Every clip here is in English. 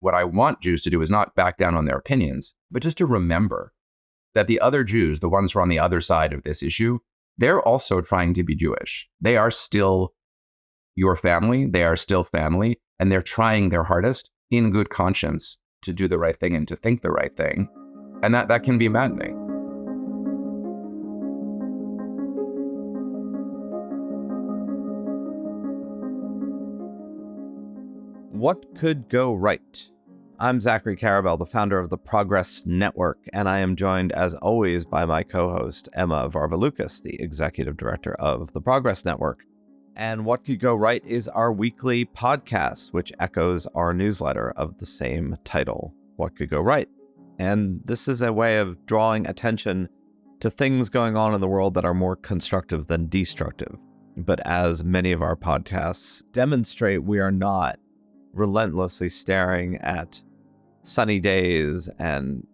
What I want Jews to do is not back down on their opinions, but just to remember that the other Jews, the ones who are on the other side of this issue, they're also trying to be Jewish. They are still your family. They are still family. And they're trying their hardest in good conscience to do the right thing and to think the right thing. And that can be maddening. What could go right? I'm Zachary Carabell, the founder of the Progress Network, and I am joined, as always, by my co-host, Emma Varvaloucas, the executive director of the Progress Network. And What Could Go Right is our weekly podcast, which echoes our newsletter of the same title, What Could Go Right? And this is a way of drawing attention to things going on in the world that are more constructive than destructive. But as many of our podcasts demonstrate, we are not relentlessly staring at sunny days and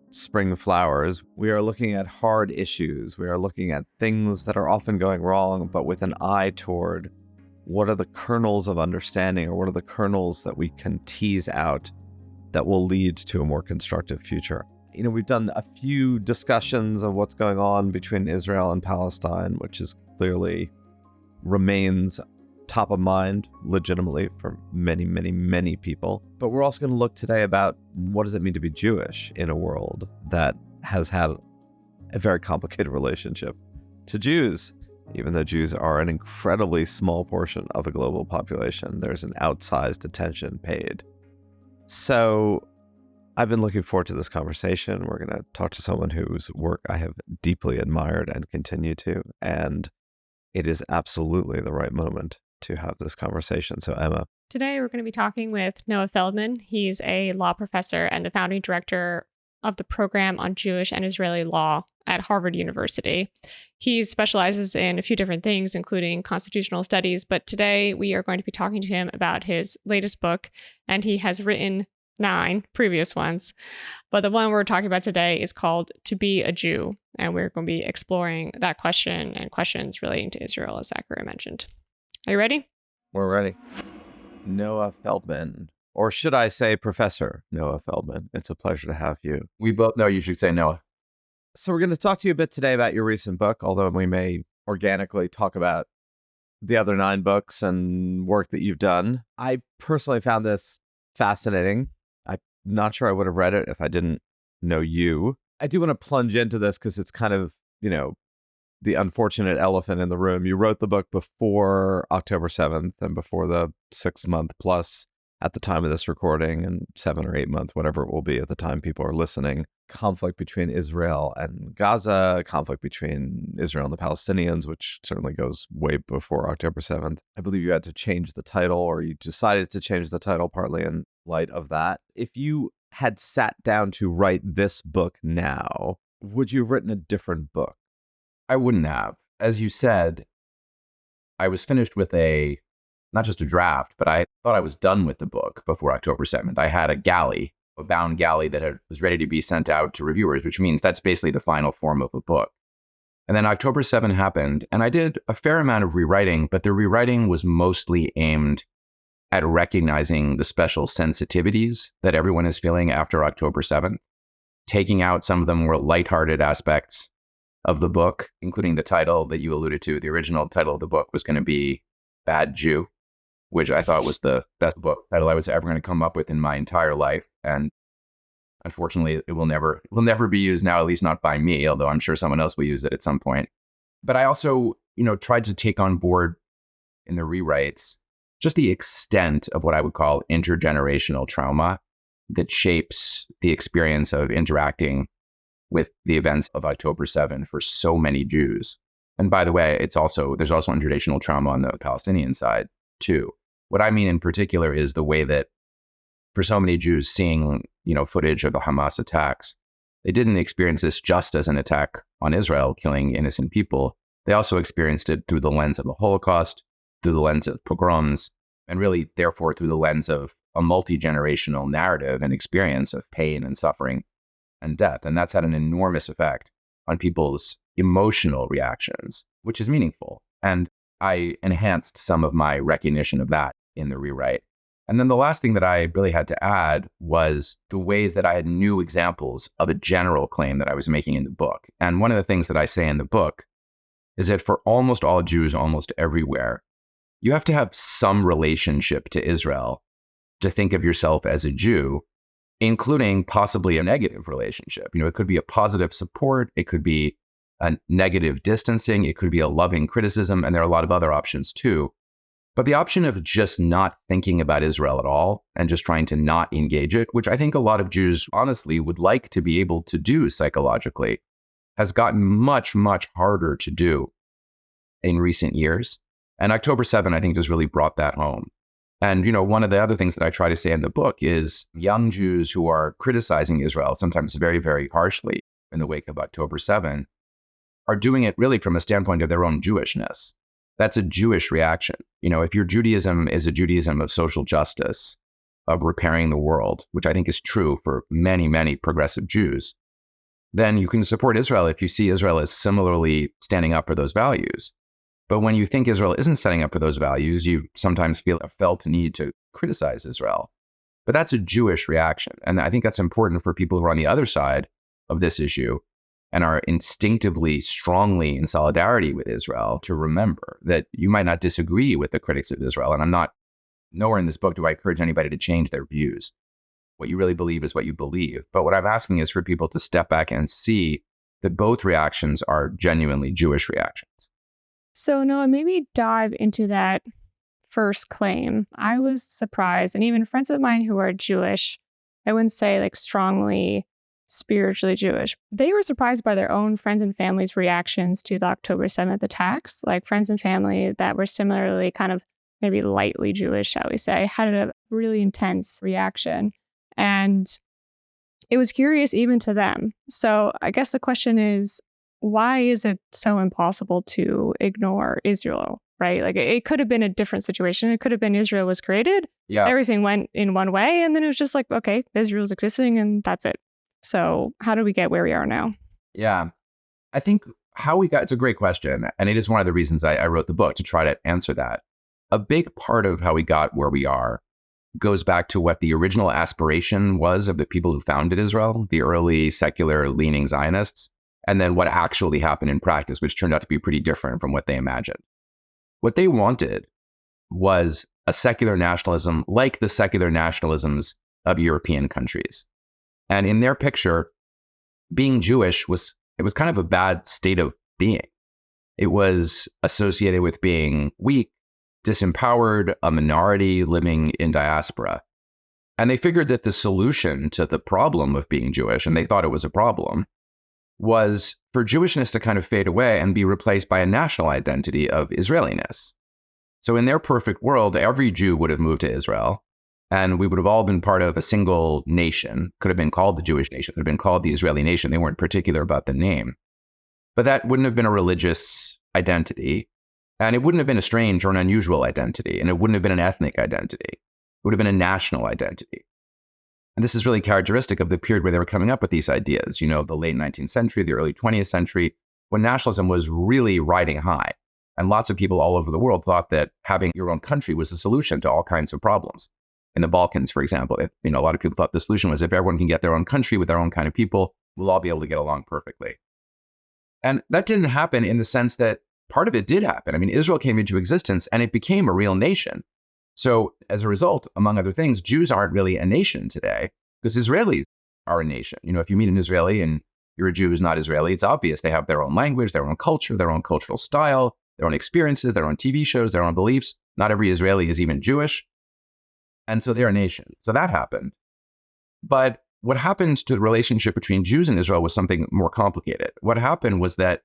spring flowers. We are looking at hard issues. We are looking at things that are often going wrong, but with an eye toward what are the kernels of understanding, or what are the kernels that we can tease out that will lead to a more constructive future. You know, we've done a few discussions of what's going on between Israel and Palestine, which is clearly remains top of mind legitimately for many, many, many people. But we're also going to look today about what does it mean to be Jewish in a world that has had a very complicated relationship to Jews. Even though Jews are an incredibly small portion of a global population, there's an outsized attention paid. So I've been looking forward to this conversation. We're going to talk to someone whose work I have deeply admired and continue to, and it is absolutely the right moment to have this conversation. So Emma. Today we're going to be talking with Noah Feldman. He's a law professor and the founding director of the program on Jewish and Israeli law at Harvard University. He specializes in a few different things, including constitutional studies, but today we are going to be talking to him about his latest book, and he has written 9 previous ones. But the one we're talking about today is called To Be a Jew, and we're going to be exploring that question and questions relating to Israel, as Zachary mentioned. Are you ready? We're ready. Noah Feldman, or should I say Professor Noah Feldman. It's a pleasure to have you. We both know you should say Noah. So we're going to talk to you a bit today about your recent book, although we may organically talk about the other 9 books and work that you've done. I personally found this fascinating. I'm not sure I would have read it if I didn't know you. I do want to plunge into this because it's kind of, the unfortunate elephant in the room. You wrote the book before October 7th and before the 6-month plus at the time of this recording, and 7 or 8 month, whatever it will be at the time people are listening, conflict between Israel and Gaza, conflict between Israel and the Palestinians, which certainly goes way before October 7th. I believe you had to change the title, or you decided to change the title partly in light of that. If you had sat down to write this book now, would you have written a different book? I wouldn't have. As you said, I was finished with not just a draft, but I thought I was done with the book before October 7th. I had a bound galley that was ready to be sent out to reviewers, which means that's basically the final form of a book. And then October 7th happened, and I did a fair amount of rewriting, but the rewriting was mostly aimed at recognizing the special sensitivities that everyone is feeling after October 7th, taking out some of the more lighthearted aspects of the book, including the title that you alluded to. The original title of the book was going to be Bad Jew, which I thought was the best book title I was ever going to come up with in my entire life. And unfortunately, it will never be used now, at least not by me, although I'm sure someone else will use it at some point. But I also, tried to take on board in the rewrites just the extent of what I would call intergenerational trauma that shapes the experience of interacting with the events of October 7th for so many Jews. And by the way, there's also intergenerational trauma on the Palestinian side too. What I mean in particular is the way that for so many Jews seeing, footage of the Hamas attacks, they didn't experience this just as an attack on Israel, killing innocent people. They also experienced it through the lens of the Holocaust, through the lens of pogroms, and really, therefore, through the lens of a multi-generational narrative and experience of pain and suffering and death. And that's had an enormous effect on people's emotional reactions, which is meaningful. And I enhanced some of my recognition of that in the rewrite. And then the last thing that I really had to add was the ways that I had new examples of a general claim that I was making in the book. And one of the things that I say in the book is that for almost all Jews, almost everywhere, you have to have some relationship to Israel to think of yourself as a Jew, including possibly a negative relationship. It could be a positive support, it could be a negative distancing, it could be a loving criticism, and there are a lot of other options too. But the option of just not thinking about Israel at all and just trying to not engage it, which I think a lot of Jews honestly would like to be able to do psychologically, has gotten much, much harder to do in recent years. And October 7, I think, just really brought that home. And, one of the other things that I try to say in the book is young Jews who are criticizing Israel, sometimes very, very harshly in the wake of October 7, are doing it really from a standpoint of their own Jewishness. That's a Jewish reaction. If your Judaism is a Judaism of social justice, of repairing the world, which I think is true for many, many progressive Jews, then you can support Israel if you see Israel as similarly standing up for those values. But when you think Israel isn't standing up for those values, you sometimes feel a felt need to criticize Israel. But that's a Jewish reaction. And I think that's important for people who are on the other side of this issue and are instinctively, strongly in solidarity with Israel to remember that you might not disagree with the critics of Israel. And nowhere in this book do I encourage anybody to change their views. What you really believe is what you believe. But what I'm asking is for people to step back and see that both reactions are genuinely Jewish reactions. So Noah, maybe dive into that first claim. I was surprised, and even friends of mine who are Jewish, I wouldn't say strongly spiritually Jewish, they were surprised by their own friends and family's reactions to the October 7th attacks. Friends and family that were similarly kind of maybe lightly Jewish, shall we say, had a really intense reaction. And it was curious even to them. So I guess the question is, why is it so impossible to ignore Israel, right? It could have been a different situation. It could have been Israel was created. Yeah. Everything went in one way. And then it was just okay, Israel's existing and that's it. So how do we get where we are now? Yeah, I think it's a great question. And it is one of the reasons I wrote the book, to try to answer that. A big part of how we got where we are goes back to what the original aspiration was of the people who founded Israel, the early secular leaning Zionists, and then what actually happened in practice, which turned out to be pretty different from what they imagined. What they wanted was a secular nationalism like the secular nationalisms of European countries. And in their picture, being Jewish was kind of a bad state of being. It was associated with being weak, disempowered, a minority living in diaspora. And they figured that the solution to the problem of being Jewish, and they thought it was a problem, was for Jewishness to kind of fade away and be replaced by a national identity of Israeliness. So in their perfect world, every Jew would have moved to Israel, and we would have all been part of a single nation. Could have been called the Jewish nation, could have been called the Israeli nation. They weren't particular about the name. But that wouldn't have been a religious identity, and it wouldn't have been a strange or an unusual identity, and it wouldn't have been an ethnic identity. It would have been a national identity. And this is really characteristic of the period where they were coming up with these ideas, the late 19th century, the early 20th century, when nationalism was really riding high. And lots of people all over the world thought that having your own country was the solution to all kinds of problems. In the Balkans, for example, a lot of people thought the solution was if everyone can get their own country with their own kind of people, we'll all be able to get along perfectly. And that didn't happen in the sense that part of it did happen. Israel came into existence and it became a real nation. So as a result, among other things, Jews aren't really a nation today because Israelis are a nation. If you meet an Israeli and you're a Jew who's not Israeli, it's obvious they have their own language, their own culture, their own cultural style, their own experiences, their own TV shows, their own beliefs. Not every Israeli is even Jewish. And so they're a nation. So that happened. But what happened to the relationship between Jews and Israel was something more complicated. What happened was that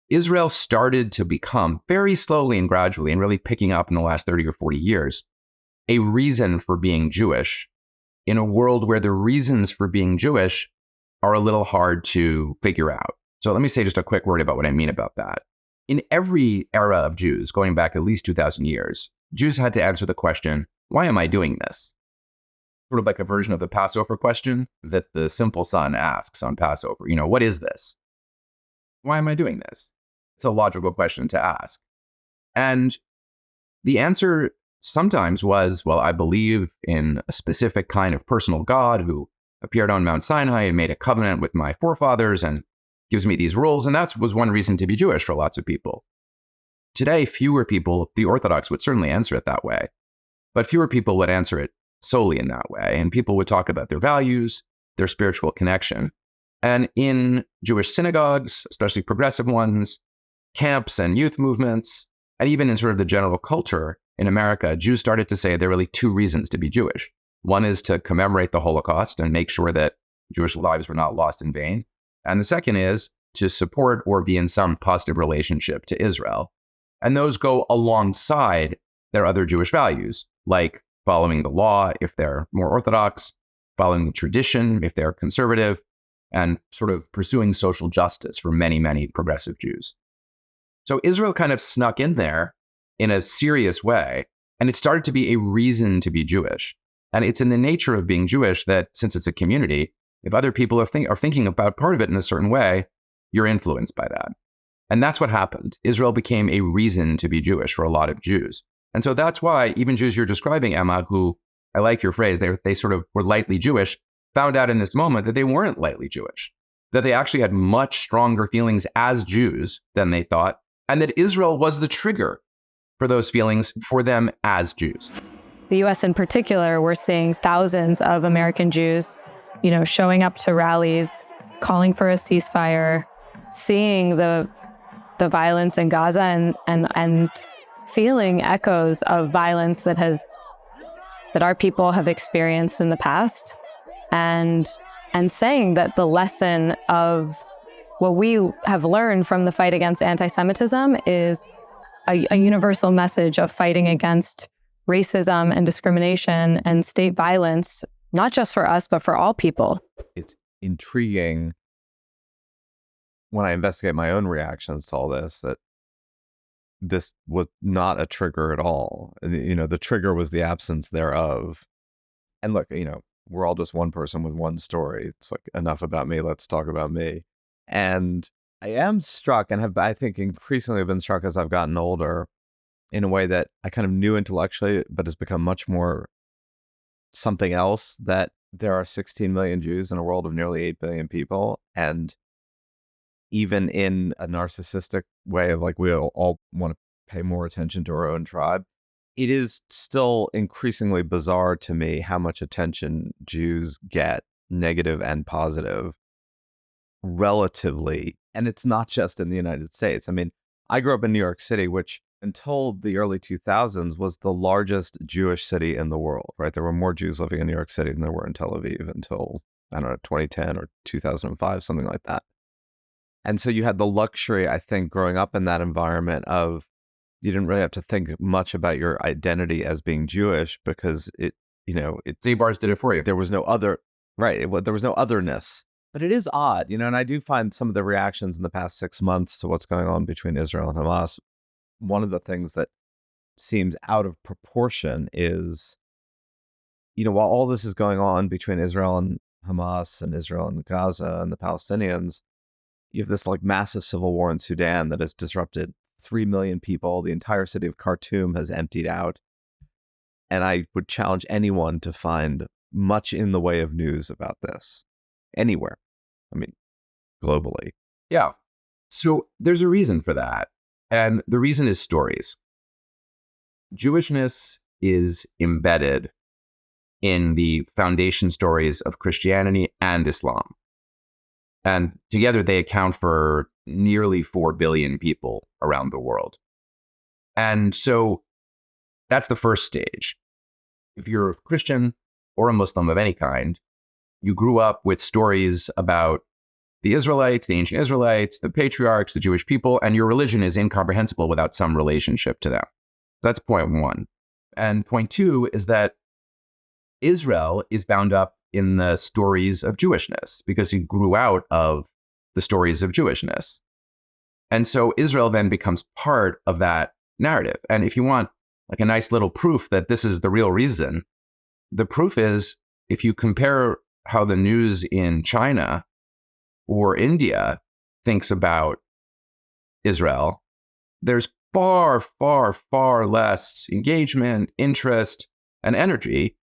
Israel started to become, very slowly and gradually, and really picking up in the last 30 or 40 years, a reason for being Jewish in a world where the reasons for being Jewish are a little hard to figure out. So let me say just a quick word about what I mean about that. In every era of Jews, going back at least 2,000 years, Jews had to answer the question, why am I doing this? Sort of like a version of the Passover question that the simple son asks on Passover. What is this? Why am I doing this? It's a logical question to ask. And the answer sometimes was, well, I believe in a specific kind of personal God who appeared on Mount Sinai and made a covenant with my forefathers and gives me these rules. And that was one reason to be Jewish for lots of people. Today, fewer people, the Orthodox would certainly answer it that way, but fewer people would answer it solely in that way. And people would talk about their values, their spiritual connection. And in Jewish synagogues, especially progressive ones, camps and youth movements, and even in sort of the general culture in America, Jews started to say there are really two reasons to be Jewish. One is to commemorate the Holocaust and make sure that Jewish lives were not lost in vain. And the second is to support or be in some positive relationship to Israel. And those go alongside their other Jewish values, like following the law if they're more Orthodox, following the tradition if they're conservative, and sort of pursuing social justice for many, many progressive Jews. So Israel kind of snuck in there in a serious way, and it started to be a reason to be Jewish. And it's in the nature of being Jewish that since it's a community, if other people are thinking about part of it in a certain way, you're influenced by that. And that's what happened. Israel became a reason to be Jewish for a lot of Jews. And so that's why even Jews you're describing, Emma, who, I like your phrase, they sort of were lightly Jewish, found out in this moment that they weren't lightly Jewish, that they actually had much stronger feelings as Jews than they thought, and that Israel was the trigger for those feelings for them as Jews. The U.S. in particular, we're seeing thousands of American Jews, showing up to rallies, calling for a ceasefire, seeing the violence in Gaza and feeling echoes of violence that our people have experienced in the past, and saying that the lesson of what we have learned from the fight against anti-Semitism is a universal message of fighting against racism and discrimination and state violence, not just for us, but for all people. It's intriguing when I investigate my own reactions to all this, that this was not a trigger at all. The trigger was the absence thereof. And look, we're all just one person with one story. It's like, enough about me, let's talk about me. And I am struck, and have, I think, increasingly been struck as I've gotten older, in a way that I kind of knew intellectually, but has become much more something else, that there are 16 million Jews in a world of nearly 8 billion people. And even in a narcissistic way of like, we all want to pay more attention to our own tribe, it is still increasingly bizarre to me how much attention Jews get, negative and positive, relatively. And it's not just in the United States. I mean, I grew up in New York City, which until the early 2000s was the largest Jewish city in the world, right? There were more Jews living in New York City than there were in Tel Aviv until, 2010 or 2005, something like that. And so you had the luxury, I think, growing up in that environment of, you didn't really have to think much about your identity as being Jewish, because Z-Bars did it for you. There was no other, right? There was no otherness. But it is odd, and I do find some of the reactions in the past 6 months to what's going on between Israel and Hamas, one of the things that seems out of proportion is, while all this is going on between Israel and Hamas and Israel and Gaza and the Palestinians, you have this like massive civil war in Sudan that has disrupted 3 million people. The entire city of Khartoum has emptied out. And I would challenge anyone to find much in the way of news about this anywhere. I mean, globally. Yeah. So there's a reason for that. And the reason is stories. Jewishness is embedded in the foundation stories of Christianity and Islam. And together they account for nearly 4 billion people around the world. And so that's the first stage. If you're a Christian or a Muslim of any kind, you grew up with stories about the Israelites, the ancient Israelites, the patriarchs, the Jewish people, and your religion is incomprehensible without some relationship to them. That's point one. And point two is that Israel is bound up in the stories of Jewishness because he grew out of the stories of Jewishness. And so Israel then becomes part of that narrative. And if you want like a nice little proof that this is the real reason, the proof is if you compare how the news in China or India thinks about Israel, there's far, far, far less engagement, interest, and energy,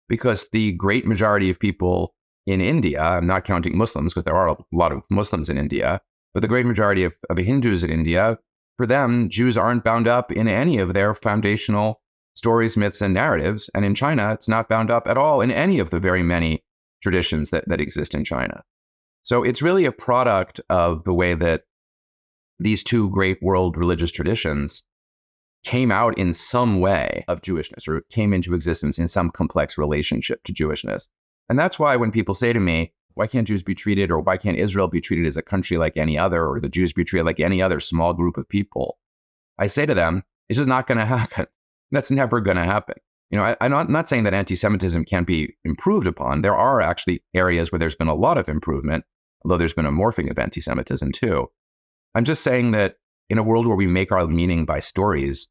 because the great majority of people in India, I'm not counting Muslims because there are a lot of Muslims in India, but the great majority of Hindus in India, for them, Jews aren't bound up in any of their foundational stories, myths, and narratives. And in China, it's not bound up at all in any of the very many traditions that exist in China. So it's really a product of the way that these two great world religious traditions came out in some way of Jewishness, or came into existence in some complex relationship to Jewishness. And that's why when people say to me, why can't Jews be treated, or why can't Israel be treated as a country like any other, or the Jews be treated like any other small group of people? I say to them, it's just not going to happen. That's never going to happen. I'm not saying that anti-Semitism can't be improved upon. There are actually areas where there's been a lot of improvement, although there's been a morphing of anti-Semitism too. I'm just saying that in a world where we make our meaning by stories,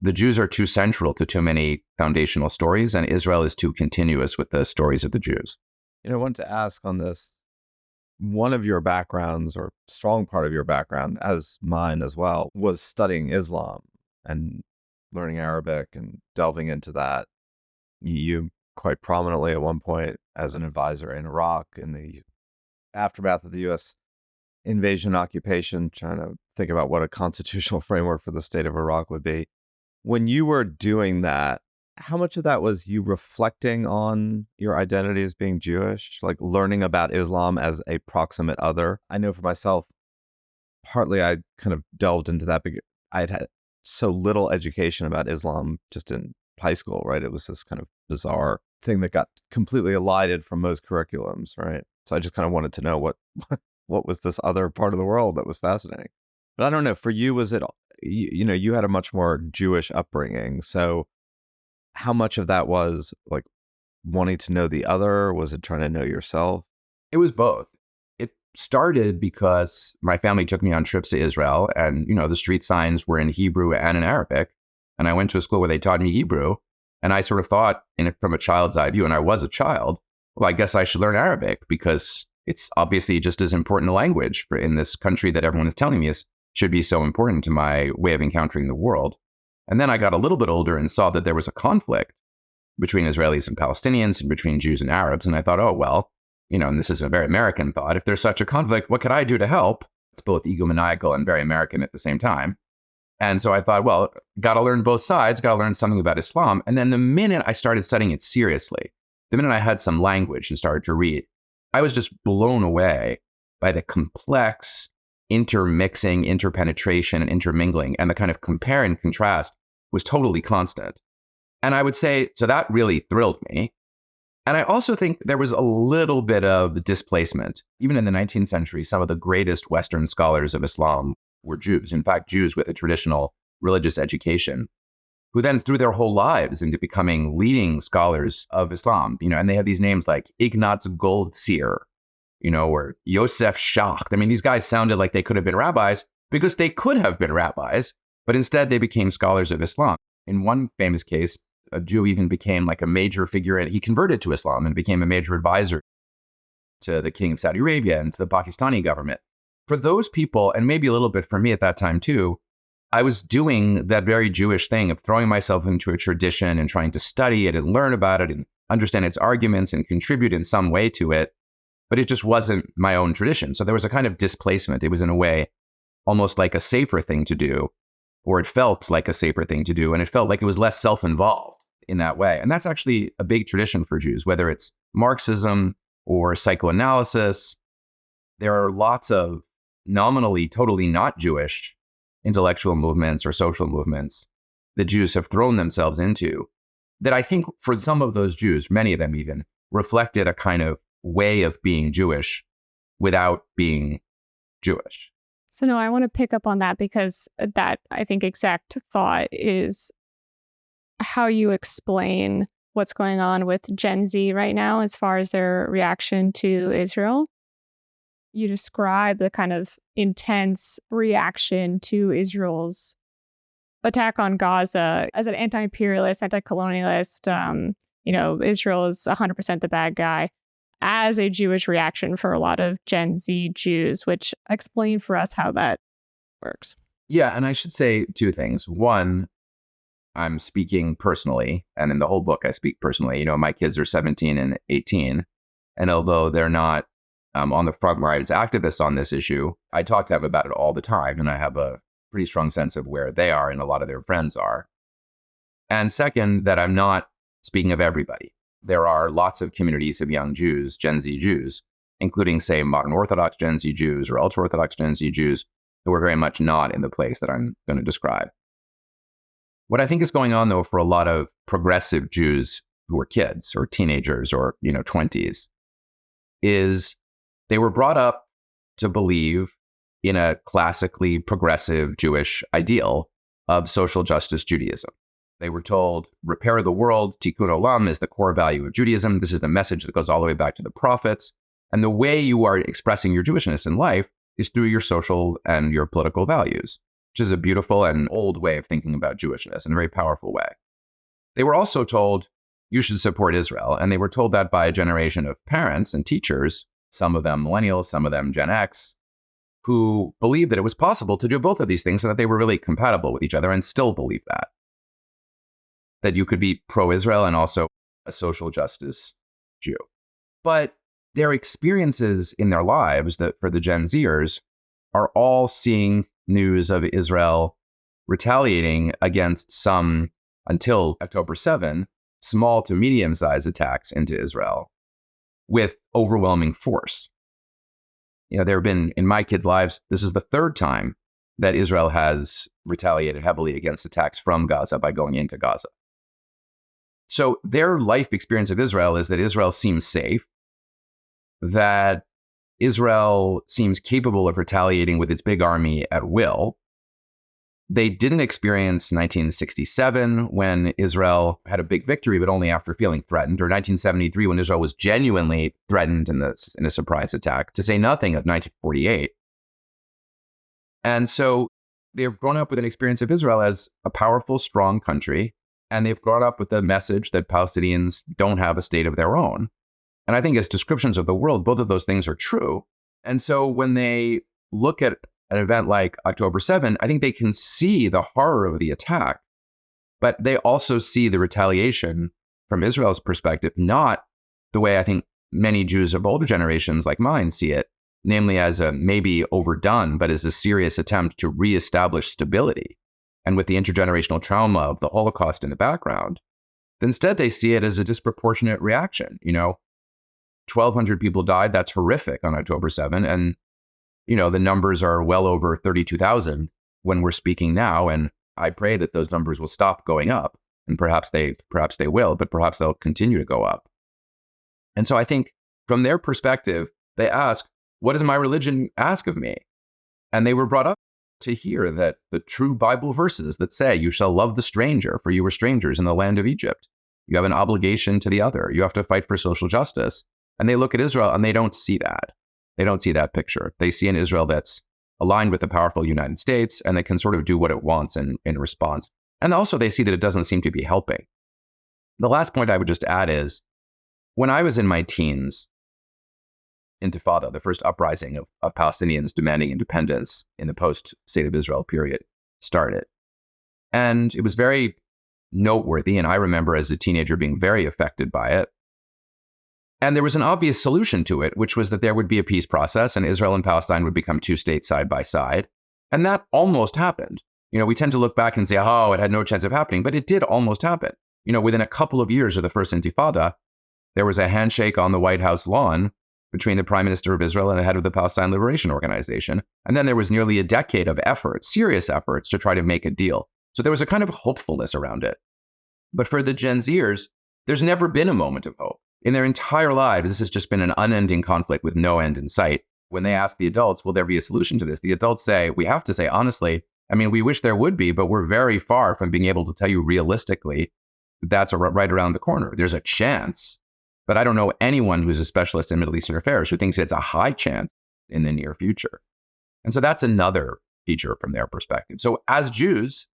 the Jews are too central to too many foundational stories, and Israel is too continuous with the stories of the Jews. I wanted to ask on this, one of your backgrounds, or strong part of your background, as mine as well, was studying Islam and learning Arabic and delving into that. You quite prominently at one point as an advisor in Iraq in the aftermath of the U.S. invasion and occupation, trying to think about what a constitutional framework for the state of Iraq would be. When you were doing that, how much of that was you reflecting on your identity as being Jewish, like learning about Islam as a proximate other? I know for myself, partly I kind of delved into that because I'd had so little education about Islam just in high school, right? It was this kind of bizarre thing that got completely elided from most curriculums, right? So I just kind of wanted to know what was this other part of the world that was fascinating. But I don't know, for you, was it, you had a much more Jewish upbringing. So how much of that was like wanting to know the other? Was it trying to know yourself? It was both. It started because my family took me on trips to Israel, and, the street signs were in Hebrew and in Arabic. And I went to a school where they taught me Hebrew. And I sort of thought from a child's eye view, and I was a child, well, I guess I should learn Arabic because it's obviously just as important a language in this country that everyone is telling me should be so important to my way of encountering the world. And then I got a little bit older and saw that there was a conflict between Israelis and Palestinians and between Jews and Arabs. And I thought, oh, well, and this is a very American thought. If there's such a conflict, what could I do to help? It's both egomaniacal and very American at the same time. And so I thought, well, got to learn both sides, got to learn something about Islam. And then the minute I started studying it seriously, the minute I had some language and started to read, I was just blown away by the complex intermixing, interpenetration, and intermingling, and the kind of compare and contrast was totally constant. And I would say, so that really thrilled me. And I also think there was a little bit of displacement. Even in the 19th century, some of the greatest Western scholars of Islam were Jews. In fact, Jews with a traditional religious education, who then threw their whole lives into becoming leading scholars of Islam. And they had these names like Ignaz Goldziher, or Yosef Schacht. I mean, these guys sounded like they could have been rabbis because they could have been rabbis, but instead they became scholars of Islam. In one famous case, a Jew even became like a major figure, and he converted to Islam and became a major advisor to the king of Saudi Arabia and to the Pakistani government. For those people, and maybe a little bit for me at that time too, I was doing that very Jewish thing of throwing myself into a tradition and trying to study it and learn about it and understand its arguments and contribute in some way to it. But it just wasn't my own tradition. So there was a kind of displacement. It was in a way almost like a safer thing to do, or it felt like a safer thing to do. And it felt like it was less self-involved in that way. And that's actually a big tradition for Jews, whether it's Marxism or psychoanalysis. There are lots of nominally totally not Jewish intellectual movements or social movements that Jews have thrown themselves into that I think for some of those Jews, many of them even, reflected a kind of way of being Jewish without being Jewish. So no, I want to pick up on that because that, I think, exact thought is how you explain what's going on with Gen Z right now as far as their reaction to Israel. You describe the kind of intense reaction to Israel's attack on Gaza as an anti-imperialist, anti-colonialist. Israel is 100% the bad guy, as a Jewish reaction for a lot of Gen Z Jews, which explain for us how that works. Yeah, and I should say two things. One, I'm speaking personally, and in the whole book, I speak personally. My kids are 17 and 18. And although they're not on the front lines activists on this issue, I talk to them about it all the time. And I have a pretty strong sense of where they are and a lot of their friends are. And second, that I'm not speaking of everybody. There are lots of communities of young Jews, Gen Z Jews, including, say, modern Orthodox Gen Z Jews or ultra-Orthodox Gen Z Jews, who are very much not in the place that I'm going to describe. What I think is going on, though, for a lot of progressive Jews who are kids or teenagers or 20s, is they were brought up to believe in a classically progressive Jewish ideal of social justice Judaism. They were told, repair the world, tikkun olam is the core value of Judaism. This is the message that goes all the way back to the prophets. And the way you are expressing your Jewishness in life is through your social and your political values, which is a beautiful and old way of thinking about Jewishness in a very powerful way. They were also told, you should support Israel. And they were told that by a generation of parents and teachers, some of them millennials, some of them Gen X, who believed that it was possible to do both of these things and that they were really compatible with each other and still believe that you could be pro-Israel and also a social justice Jew. But their experiences in their lives, that for the Gen Zers, are all seeing news of Israel retaliating against some, until October 7, small to medium-sized attacks into Israel with overwhelming force. There have been, in my kids' lives, this is the third time that Israel has retaliated heavily against attacks from Gaza by going into Gaza. So their life experience of Israel is that Israel seems safe, that Israel seems capable of retaliating with its big army at will. They didn't experience 1967 when Israel had a big victory, but only after feeling threatened, or 1973 when Israel was genuinely threatened in a surprise attack, to say nothing of 1948. And so they've grown up with an experience of Israel as a powerful, strong country, and they've grown up with the message that Palestinians don't have a state of their own. And I think as descriptions of the world, both of those things are true. And so when they look at an event like October 7, I think they can see the horror of the attack, but they also see the retaliation from Israel's perspective, not the way I think many Jews of older generations like mine see it, namely as a maybe overdone, but as a serious attempt to reestablish stability. And with the intergenerational trauma of the Holocaust in the background, instead they see it as a disproportionate reaction. 1,200 people died. That's horrific on October 7. And, the numbers are well over 32,000 when we're speaking now. And I pray that those numbers will stop going up. And perhaps they will, but perhaps they'll continue to go up. And so I think from their perspective, they ask, what does my religion ask of me? And they were brought up to hear that the true Bible verses that say, you shall love the stranger, for you were strangers in the land of Egypt. You have an obligation to the other. You have to fight for social justice. And they look at Israel and they don't see that. They don't see that picture. They see an Israel that's aligned with the powerful United States and that can sort of do what it wants in response. And also they see that it doesn't seem to be helping. The last point I would just add is, when I was in my teens, Intifada, the first uprising of Palestinians demanding independence in the post-State of Israel period, started. And it was very noteworthy, and I remember as a teenager being very affected by it. And there was an obvious solution to it, which was that there would be a peace process and Israel and Palestine would become two states side by side. And that almost happened. We tend to look back and say, oh, it had no chance of happening, but it did almost happen. Within a couple of years of the first Intifada, there was a handshake on the White House lawn between the Prime Minister of Israel and the head of the Palestine Liberation Organization. And then there was nearly a decade of efforts, serious efforts, to try to make a deal. So there was a kind of hopefulness around it. But for the Gen Zers, there's never been a moment of hope. In their entire lives, this has just been an unending conflict with no end in sight. When they ask the adults, will there be a solution to this? The adults say, we have to say, honestly, we wish there would be, but we're very far from being able to tell you realistically that that's right around the corner. There's a chance, but I don't know anyone who's a specialist in Middle Eastern affairs who thinks it's a high chance in the near future. And so that's another feature from their perspective. So as Jews,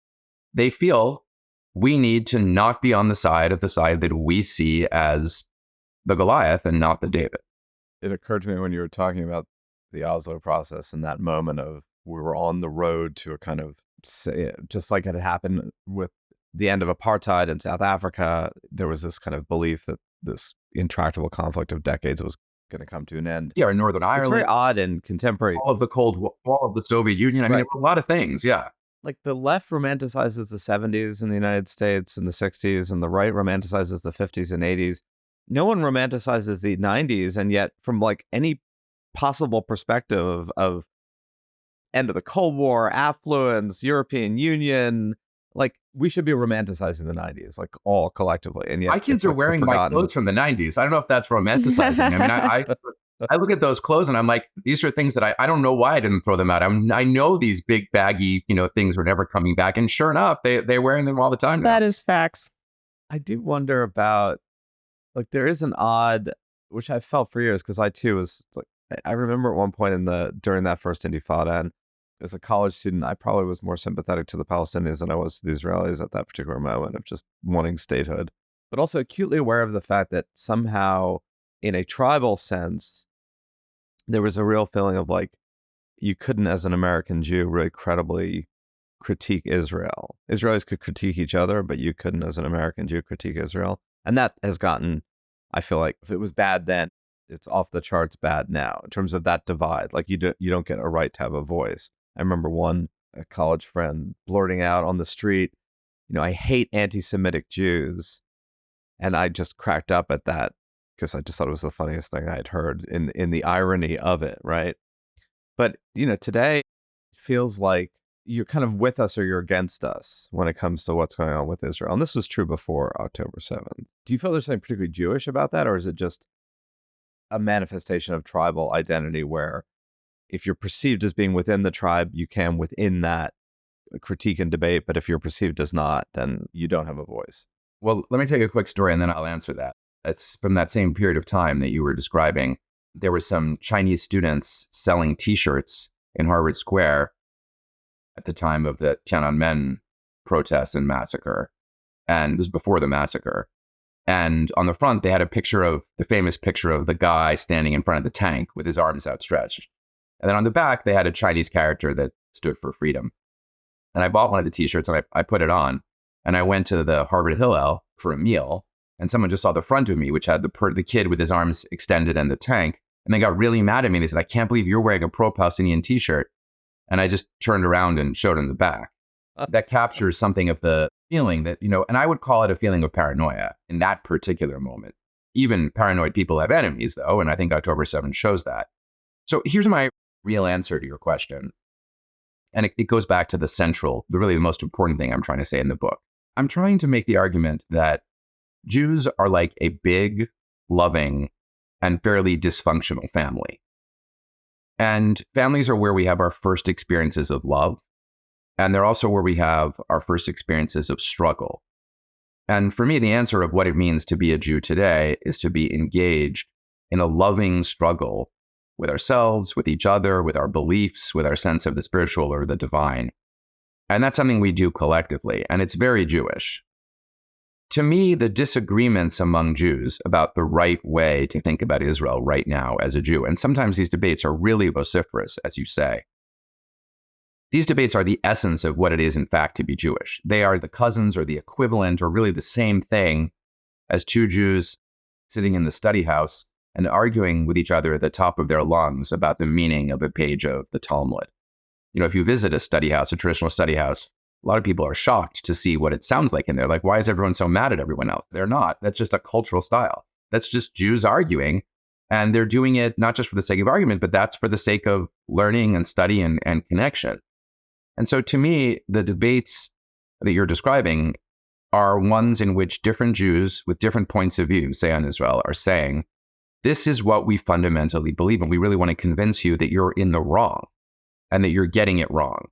they feel we need to not be on the side that we see as the Goliath and not the David. It occurred to me when you were talking about the Oslo process and that moment of we were on the road to a kind of just like it had happened with the end of apartheid in South Africa, there was this kind of belief that this intractable conflict of decades was going to come to an end. Yeah, or Northern It's very Ireland, odd in contemporary. all of the Cold War, all of the Soviet Union. I mean, Right. a lot of things. Yeah. Like the left romanticizes the 70s in the United States and the 60s, and the right romanticizes the 50s and 80s. No one romanticizes the 90s, and yet from like any possible perspective of end of the Cold War, affluence, European Union, like we should be romanticizing the 90s, like all collectively. And yet My kids it's are like wearing my forgotten. clothes from the 90s. I don't know if that's romanticizing. I mean, I look at those clothes and I'm like, these are things that I don't know why I didn't throw them out. I know these big baggy, things were never coming back. And sure enough, they're wearing them all the time now. That is facts. I do wonder about, like, there is an odd, which I felt for years, because I too was like, I remember at one point during that first Intifada, and as a college student, I probably was more sympathetic to the Palestinians than I was to the Israelis at that particular moment of just wanting statehood, but also acutely aware of the fact that somehow, in a tribal sense, there was a real feeling of like, you couldn't, as an American Jew, really credibly critique Israel. Israelis could critique each other, but you couldn't, as an American Jew, critique Israel. And that has gotten, I feel like, if it was bad then, it's off the charts bad now in terms of that divide. Like you don't get a right to have a voice. I remember a college friend blurting out on the street, I hate anti-Semitic Jews. And I just cracked up at that because I just thought it was the funniest thing I had heard in the irony of it, right? But, today it feels like you're kind of with us or you're against us when it comes to what's going on with Israel. And this was true before October 7th. Do you feel there's something particularly Jewish about that? Or is it just a manifestation of tribal identity where if you're perceived as being within the tribe, you can within that critique and debate. But if you're perceived as not, then you don't have a voice. Well, let me tell you a quick story and then I'll answer that. It's from that same period of time that you were describing. There were some Chinese students selling T-shirts in Harvard Square at the time of the Tiananmen protests and massacre. And it was before the massacre. And on the front, they had the famous picture of the guy standing in front of the tank with his arms outstretched. And then on the back, they had a Chinese character that stood for freedom. And I bought one of the T-shirts and I put it on. And I went to the Harvard Hillel for a meal. And someone just saw the front of me, which had the kid with his arms extended and the tank. And they got really mad at me. They said, I can't believe you're wearing a pro-Palestinian T-shirt. And I just turned around and showed them the back. That captures something of the feeling that, and I would call it a feeling of paranoia in that particular moment. Even paranoid people have enemies, though. And I think October 7th shows that. So here's my real answer to your question. And it goes back to really the most important thing I'm trying to say in the book. I'm trying to make the argument that Jews are like a big, loving, and fairly dysfunctional family. And families are where we have our first experiences of love. And they're also where we have our first experiences of struggle. And for me, the answer of what it means to be a Jew today is to be engaged in a loving struggle with ourselves, with each other, with our beliefs, with our sense of the spiritual or the divine. And that's something we do collectively. And it's very Jewish. To me, the disagreements among Jews about the right way to think about Israel right now as a Jew, and sometimes these debates are really vociferous, as you say. These debates are the essence of what it is, in fact, to be Jewish. They are the cousins or the equivalent or really the same thing as two Jews sitting in the study house and arguing with each other at the top of their lungs about the meaning of a page of the Talmud. If you visit a study house, a traditional study house, a lot of people are shocked to see what it sounds like in there. Like, why is everyone so mad at everyone else? They're not. That's just a cultural style. That's just Jews arguing. And they're doing it not just for the sake of argument, but that's for the sake of learning and study and connection. And so to me, the debates that you're describing are ones in which different Jews with different points of view, say on Israel, are saying, this is what we fundamentally believe, and we really want to convince you that you're in the wrong and that you're getting it wrong.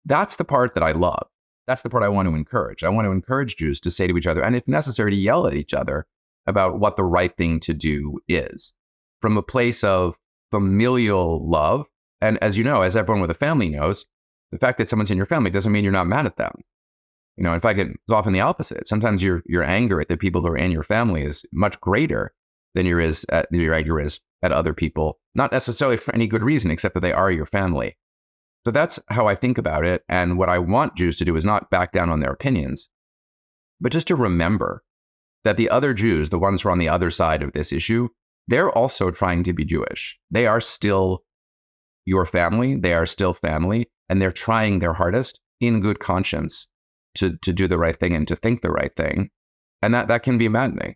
That's the part that I love. That's the part I want to encourage. I want to encourage Jews to say to each other, and if necessary, to yell at each other about what the right thing to do is, from a place of familial love. And as you know, as everyone with a family knows, the fact that someone's in your family doesn't mean you're not mad at them. In fact, it's often the opposite. Sometimes your anger at the people who are in your family is much greater than your anger is at other people, not necessarily for any good reason, except that they are your family. So that's how I think about it. And what I want Jews to do is not back down on their opinions, but just to remember that the other Jews, the ones who are on the other side of this issue, they're also trying to be Jewish. They are still your family. They are still family. And they're trying their hardest in good conscience to do the right thing and to think the right thing. And that can be maddening.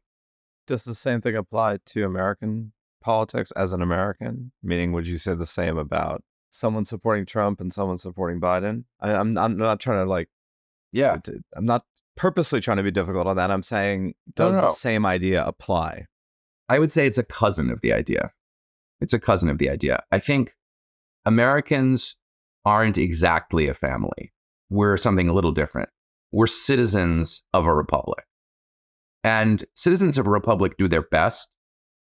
Does the same thing apply to American politics as an American? Meaning, would you say the same about someone supporting Trump and someone supporting Biden? I'm not trying to I'm not purposely trying to be difficult on that. I'm saying, does the same idea apply? I would say it's a cousin of the idea. It's a cousin of the idea. I think Americans aren't exactly a family. We're something a little different. We're citizens of a republic. And citizens of a republic do their best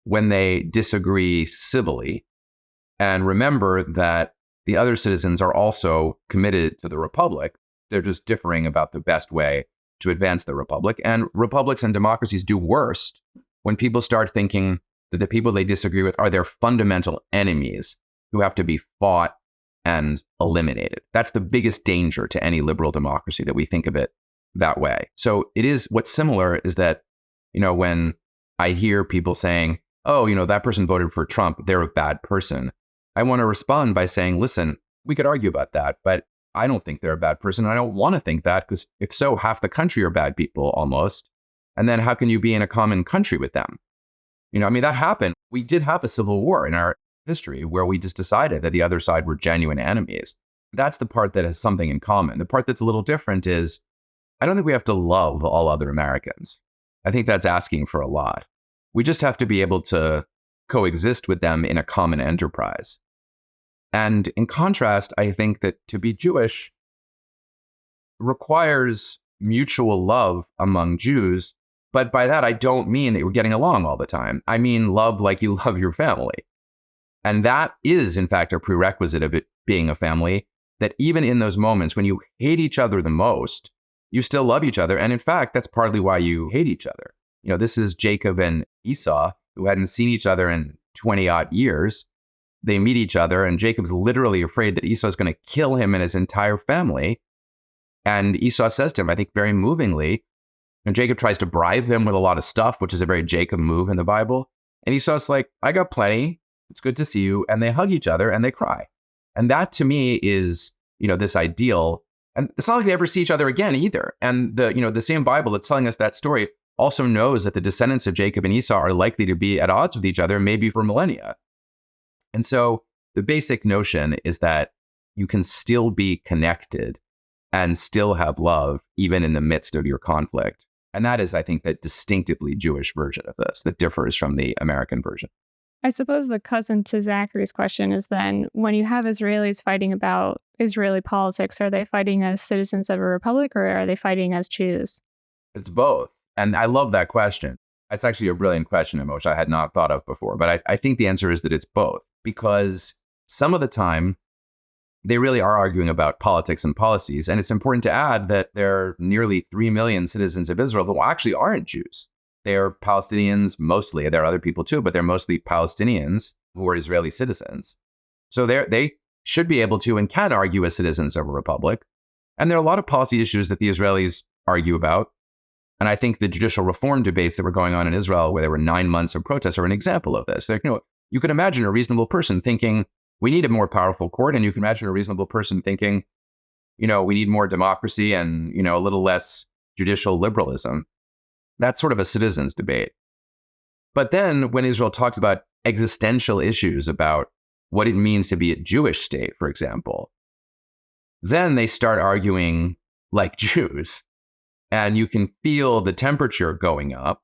when they disagree civilly and remember that the other citizens are also committed to the republic. They're just differing about the best way to advance the republic. And republics and democracies do worst when people start thinking that the people they disagree with are their fundamental enemies who have to be fought and eliminated. That's the biggest danger to any liberal democracy, that we think of it that way. So it is, what's similar is that, when I hear people saying, oh, that person voted for Trump, they're a bad person, I want to respond by saying, listen, we could argue about that, but I don't think they're a bad person. I don't want to think that, because if so, half the country are bad people almost. And then how can you be in a common country with them? That happened. We did have a civil war in our history where we just decided that the other side were genuine enemies. That's the part that has something in common. The part that's a little different is, I don't think we have to love all other Americans. I think that's asking for a lot. We just have to be able to coexist with them in a common enterprise. And in contrast, I think that to be Jewish requires mutual love among Jews. But by that, I don't mean that we're getting along all the time. I mean love like you love your family. And that is, in fact, a prerequisite of it being a family, that even in those moments when you hate each other the most, you still love each other. And in fact, that's partly why you hate each other. This is Jacob and Esau, who hadn't seen each other in 20-odd years. They meet each other, and Jacob's literally afraid that Esau's going to kill him and his entire family. And Esau says to him, I think very movingly, and Jacob tries to bribe him with a lot of stuff, which is a very Jacob move in the Bible. And Esau's like, I got plenty. It's good to see you. And they hug each other and they cry. And that to me is, this ideal. And it's not like they ever see each other again either. And the same Bible that's telling us that story also knows that the descendants of Jacob and Esau are likely to be at odds with each other, maybe for millennia. And so the basic notion is that you can still be connected and still have love, even in the midst of your conflict. And that is, I think, that distinctively Jewish version of this that differs from the American version. I suppose the cousin to Zachary's question is then, when you have Israelis fighting about Israeli politics, are they fighting as citizens of a republic, or are they fighting as Jews? It's both. And I love that question. It's actually a brilliant question, which I had not thought of before. But I think the answer is that it's both, because some of the time they really are arguing about politics and policies. And it's important to add that there are nearly 3 million citizens of Israel who actually aren't Jews. They're Palestinians mostly. There are other people too, but they're mostly Palestinians who are Israeli citizens. So they should be able to and can argue as citizens of a republic. And there are a lot of policy issues that the Israelis argue about. And I think the judicial reform debates that were going on in Israel, where there were 9 months of protests, are an example of this. You could imagine a reasonable person thinking, we need a more powerful court. And you can imagine a reasonable person thinking, we need more democracy and, a little less judicial liberalism. That's sort of a citizens debate. But then when Israel talks about existential issues about what it means to be a Jewish state, for example, then they start arguing like Jews. And you can feel the temperature going up.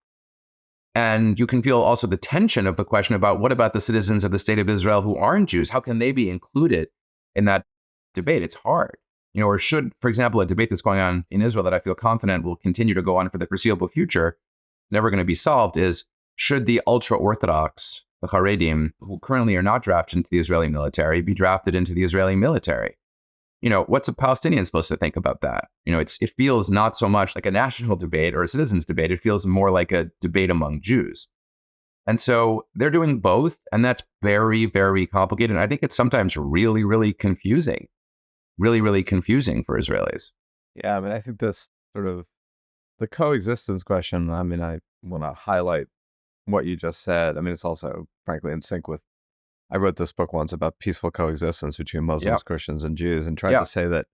And you can feel also the tension of the question about, what about the citizens of the state of Israel who aren't Jews? How can they be included in that debate? It's hard. Or should, for example, a debate that's going on in Israel that I feel confident will continue to go on for the foreseeable future, never going to be solved, is should the ultra-Orthodox, the Haredim, who currently are not drafted into the Israeli military, be drafted into the Israeli military? What's a Palestinian supposed to think about that? It feels not so much like a national debate or a citizens debate. It feels more like a debate among Jews. And so they're doing both. And that's very, very complicated. And I think it's sometimes really, really confusing. really, really confusing for Israelis. Yeah, I mean, I think this sort of the coexistence question, I mean, I want to highlight what you just said. I mean, it's also, frankly, in sync with, I wrote this book once about peaceful coexistence between Muslims, Christians, and Jews, and tried to say that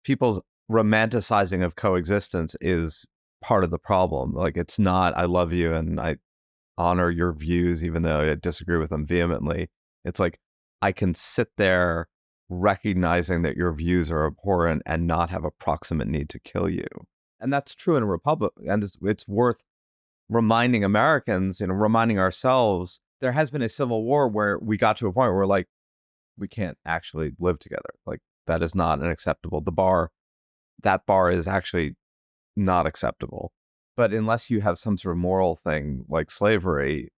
people's romanticizing of coexistence is part of the problem. Like, it's not, I love you and I honor your views, even though I disagree with them vehemently. It's like, I can sit there recognizing that your views are abhorrent and not have a proximate need to kill you. And that's true in a republic. And it's worth reminding Americans, reminding ourselves, there has been a civil war where we got to a point where we're like, we can't actually live together. Like, that is not an acceptable. That bar is actually not acceptable. But unless you have some sort of moral thing like slavery,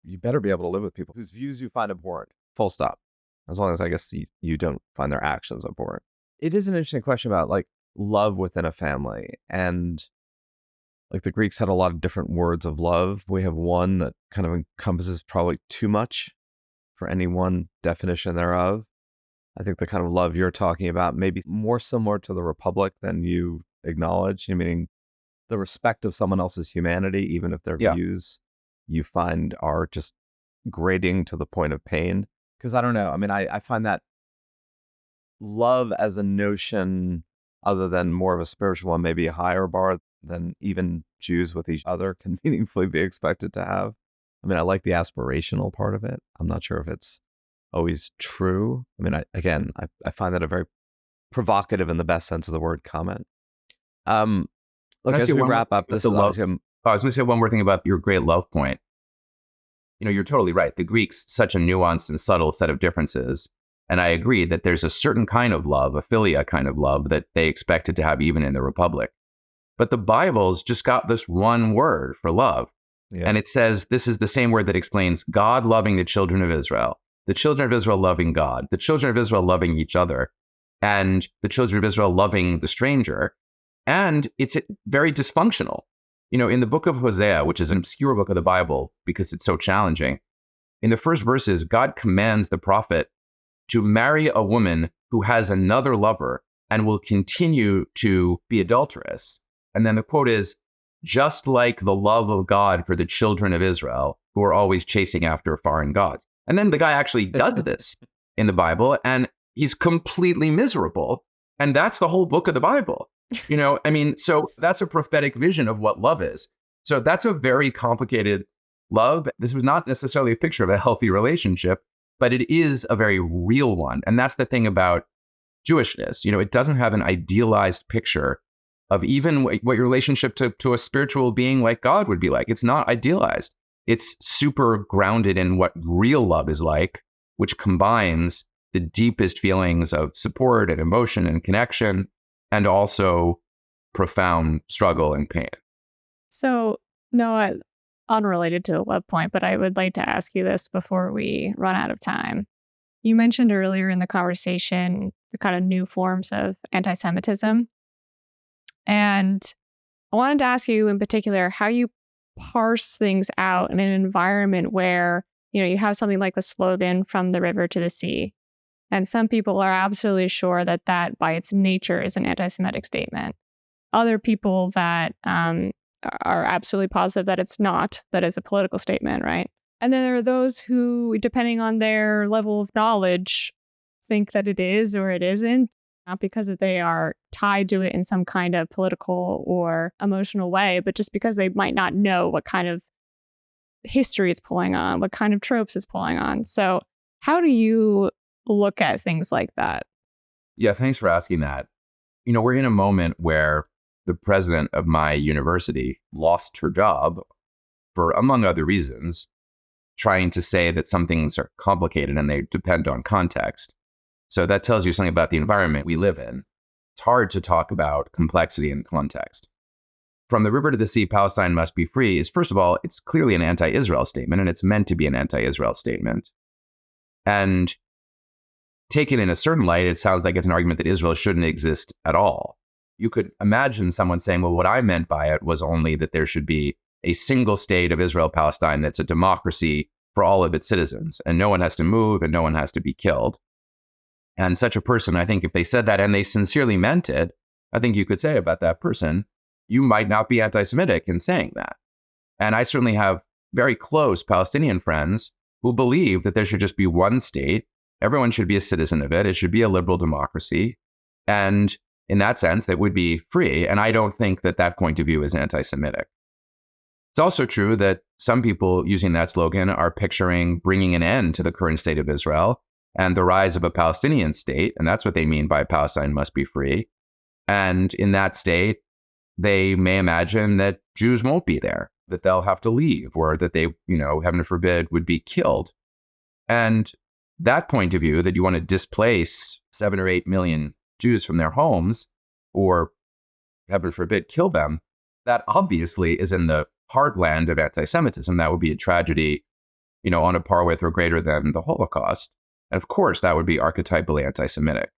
you better be able to live with people whose views you find abhorrent. Full stop. As long as, I guess, you don't find their actions abhorrent. It is an interesting question about like love within a family. And like the Greeks had a lot of different words of love. We have one that kind of encompasses probably too much for any one definition thereof. I think the kind of love you're talking about may be more similar to the Republic than you acknowledge, meaning the respect of someone else's humanity, even if their views you find are just grating to the point of pain. Because I don't know. I mean, I find that love as a notion, other than more of a spiritual one, maybe a higher bar than even Jews with each other can meaningfully be expected to have. I mean, I like the aspirational part of it. I'm not sure if it's always true. I mean, I find that a very provocative, in the best sense of the word, comment. Look, as we wrap up, this is obviously... I was going to say one more thing about your great love point. You're totally right. The Greeks, such a nuanced and subtle set of differences. And I agree that there's a certain kind of love, a philia kind of love, that they expected to have even in the Republic. But the Bible's just got this one word for love. Yeah. And it says, this is the same word that explains God loving the children of Israel, the children of Israel loving God, the children of Israel loving each other, and the children of Israel loving the stranger. And it's very dysfunctional. In the book of Hosea, which is an obscure book of the Bible because it's so challenging, in the first verses, God commands the prophet to marry a woman who has another lover and will continue to be adulterous. And then the quote is, just like the love of God for the children of Israel, who are always chasing after foreign gods. And then the guy actually does this in the Bible, and he's completely miserable. And that's the whole book of the Bible. So that's a prophetic vision of what love is. So that's a very complicated love. This was not necessarily a picture of a healthy relationship, but it is a very real one. And that's the thing about Jewishness. It doesn't have an idealized picture of even what your relationship to a spiritual being like God would be like. It's not idealized. It's super grounded in what real love is like, which combines the deepest feelings of support and emotion and connection, and also profound struggle and pain. So, Noah, unrelated to the love point, but I would like to ask you this before we run out of time. You mentioned earlier in the conversation the kind of new forms of anti-Semitism. And I wanted to ask you in particular how you parse things out in an environment where, you have something like the slogan, from the river to the sea. And some people are absolutely sure that by its nature is an anti-Semitic statement. Other people that are absolutely positive that it's not, that it's a political statement, right? And then there are those who, depending on their level of knowledge, think that it is or it isn't, not because they are tied to it in some kind of political or emotional way, but just because they might not know what kind of history it's pulling on, what kind of tropes it's pulling on. So how do you look at things like that? Yeah, thanks for asking that. We're in a moment where the president of my university lost her job for, among other reasons, trying to say that some things are complicated and they depend on context. So that tells you something about the environment we live in. It's hard to talk about complexity and context. From the river to the sea, Palestine must be free is, first of all, it's clearly an anti-Israel statement, and it's meant to be an anti-Israel statement. And taken in a certain light, it sounds like it's an argument that Israel shouldn't exist at all. You could imagine someone saying, well, what I meant by it was only that there should be a single state of Israel-Palestine that's a democracy for all of its citizens, and no one has to move and no one has to be killed. And such a person, I think if they said that and they sincerely meant it, I think you could say about that person, you might not be anti-Semitic in saying that. And I certainly have very close Palestinian friends who believe that there should just be one state. Everyone should be a citizen of it. It should be a liberal democracy. And in that sense, that would be free. And I don't think that that point of view is anti-Semitic. It's also true that some people using that slogan are picturing bringing an end to the current state of Israel and the rise of a Palestinian state. And that's what they mean by Palestine must be free. And in that state, they may imagine that Jews won't be there, that they'll have to leave, or that they, heaven forbid, would be killed. And that point of view, that you want to displace 7 or 8 million Jews from their homes, or heaven forbid, kill them, that obviously is in the heartland of anti-Semitism. That would be a tragedy, on a par with or greater than the Holocaust. And of course, that would be archetypally anti-Semitic.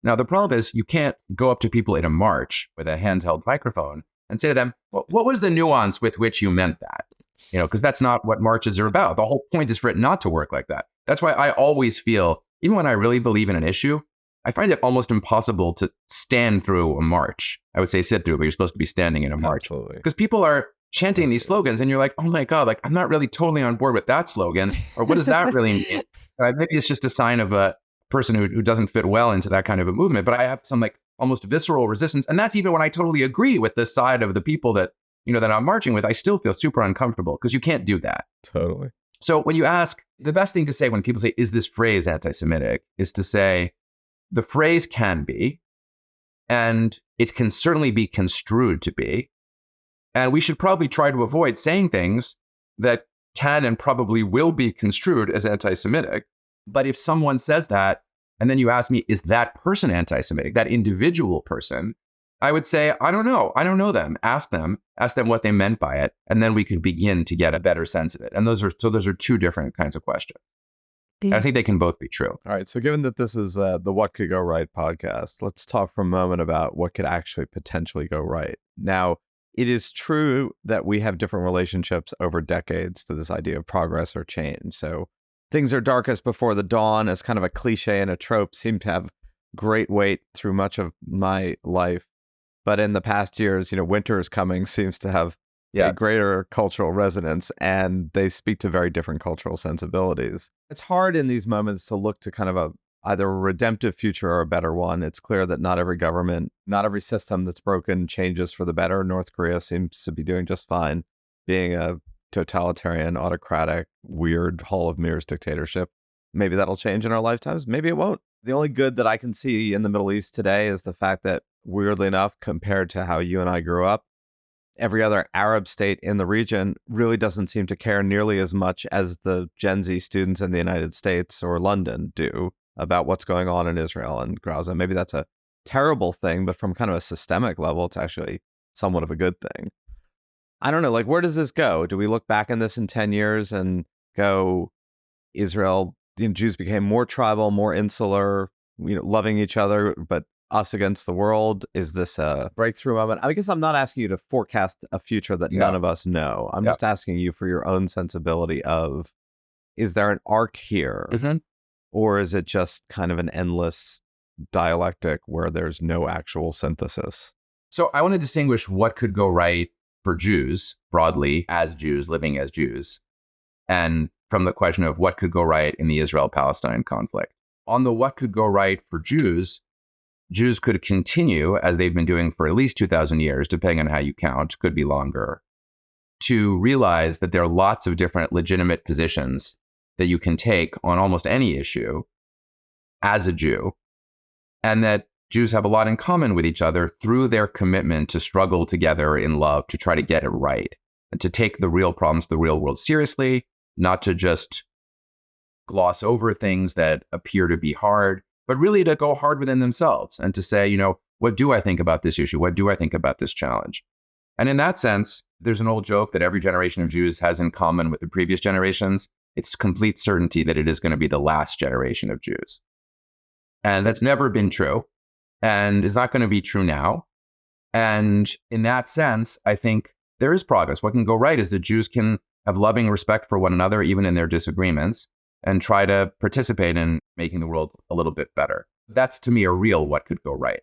Now, the problem is you can't go up to people in a march with a handheld microphone and say to them, well, what was the nuance with which you meant that? Because that's not what marches are about. The whole point is for it not to work like that. That's why I always feel, even when I really believe in an issue, I find it almost impossible to stand through a march. I would say sit through, but you're supposed to be standing in a march. Absolutely. Because people are chanting these slogans and you're like, oh my God, like I'm not really totally on board with that slogan. Or what does that really mean? Maybe it's just a sign of a person who doesn't fit well into that kind of a movement. But I have some like almost visceral resistance. And that's even when I totally agree with the side of the people that, that I'm marching with. I still feel super uncomfortable because you can't do that. Totally. So when you ask, the best thing to say when people say, is this phrase anti-Semitic, is to say, the phrase can be, and it can certainly be construed to be. And we should probably try to avoid saying things that can and probably will be construed as anti-Semitic. But if someone says that, and then you ask me, is that person anti-Semitic, that individual person, I would say, I don't know. I don't know them. Ask them what they meant by it. And then we can begin to get a better sense of it. And those are two different kinds of questions. And I think they can both be true. All right. So given that this is the What Could Go Right podcast, let's talk for a moment about what could actually potentially go right. Now, it is true that we have different relationships over decades to this idea of progress or change. So things are darkest before the dawn as kind of a cliche and a trope seem to have great weight through much of my life. But in the past years, winter is coming seems to have a greater cultural resonance, and they speak to very different cultural sensibilities. It's hard in these moments to look to kind of either a redemptive future or a better one. It's clear that not every government, not every system that's broken changes for the better. North Korea seems to be doing just fine, being a totalitarian, autocratic, weird Hall of Mirrors dictatorship. Maybe that'll change in our lifetimes. Maybe it won't. The only good that I can see in the Middle East today is the fact that, weirdly enough, compared to how you and I grew up, every other Arab state in the region really doesn't seem to care nearly as much as the Gen Z students in the United States or London do about what's going on in Israel and Gaza. Maybe that's a terrible thing, but from kind of a systemic level, it's actually somewhat of a good thing. I don't know, like, where does this go? Do we look back on this in 10 years and go, Israel, Jews became more tribal, more insular, loving each other, but us against the world? Is this a breakthrough moment? I guess I'm not asking you to forecast a future that none of us know. I'm just asking you for your own sensibility of, is there an arc here? Mm-hmm. Or is it just kind of an endless dialectic where there's no actual synthesis? So I want to distinguish what could go right for Jews broadly, as Jews, living as Jews, and from the question of what could go right in the Israel-Palestine conflict. On the what could go right for Jews, Jews could continue, as they've been doing for at least 2,000 years, depending on how you count, could be longer, to realize that there are lots of different legitimate positions that you can take on almost any issue as a Jew, and that Jews have a lot in common with each other through their commitment to struggle together in love to try to get it right, and to take the real problems of the real world seriously, not to just gloss over things that appear to be hard, but really to go hard within themselves and to say, what do I think about this issue? What do I think about this challenge? And in that sense, there's an old joke that every generation of Jews has in common with the previous generations. It's complete certainty that it is going to be the last generation of Jews. And that's never been true, and is not going to be true now. And in that sense, I think there is progress. What can go right is that Jews can have loving respect for one another, even in their disagreements, and try to participate in making the world a little bit better. That's to me a real what could go right.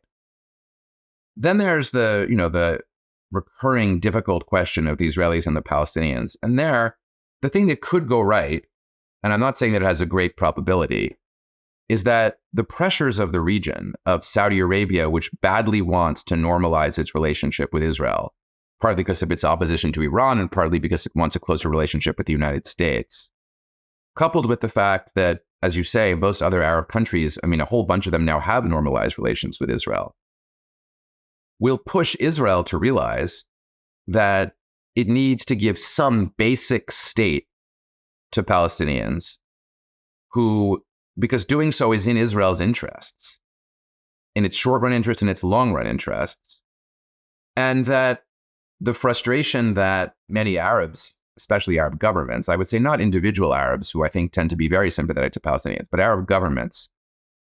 Then there's the recurring difficult question of the Israelis and the Palestinians. And there, the thing that could go right, and I'm not saying that it has a great probability, is that the pressures of the region, of Saudi Arabia, which badly wants to normalize its relationship with Israel, partly because of its opposition to Iran and partly because it wants a closer relationship with the United States, coupled with the fact that, as you say, most other Arab countries, a whole bunch of them now have normalized relations with Israel, will push Israel to realize that it needs to give some basic state to Palestinians because doing so is in Israel's interests, in its short-run interests and its long-run interests, and that the frustration that many Arabs, especially Arab governments, I would say not individual Arabs who I think tend to be very sympathetic to Palestinians, but Arab governments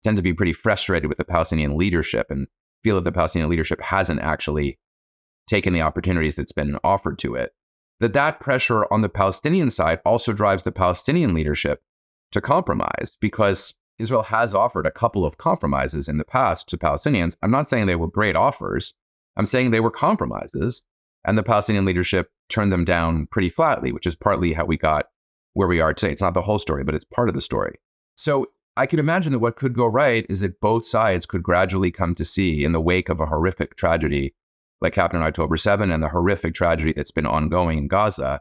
tend to be pretty frustrated with the Palestinian leadership and feel that the Palestinian leadership hasn't actually taken the opportunities that's been offered to it, that pressure on the Palestinian side also drives the Palestinian leadership to compromise, because Israel has offered a couple of compromises in the past to Palestinians. I'm not saying they were great offers. I'm saying they were compromises, and the Palestinian leadership turned them down pretty flatly, which is partly how we got where we are today. It's not the whole story, but it's part of the story. So I could imagine that what could go right is that both sides could gradually come to see, in the wake of a horrific tragedy like happened on October 7 and the horrific tragedy that's been ongoing in Gaza,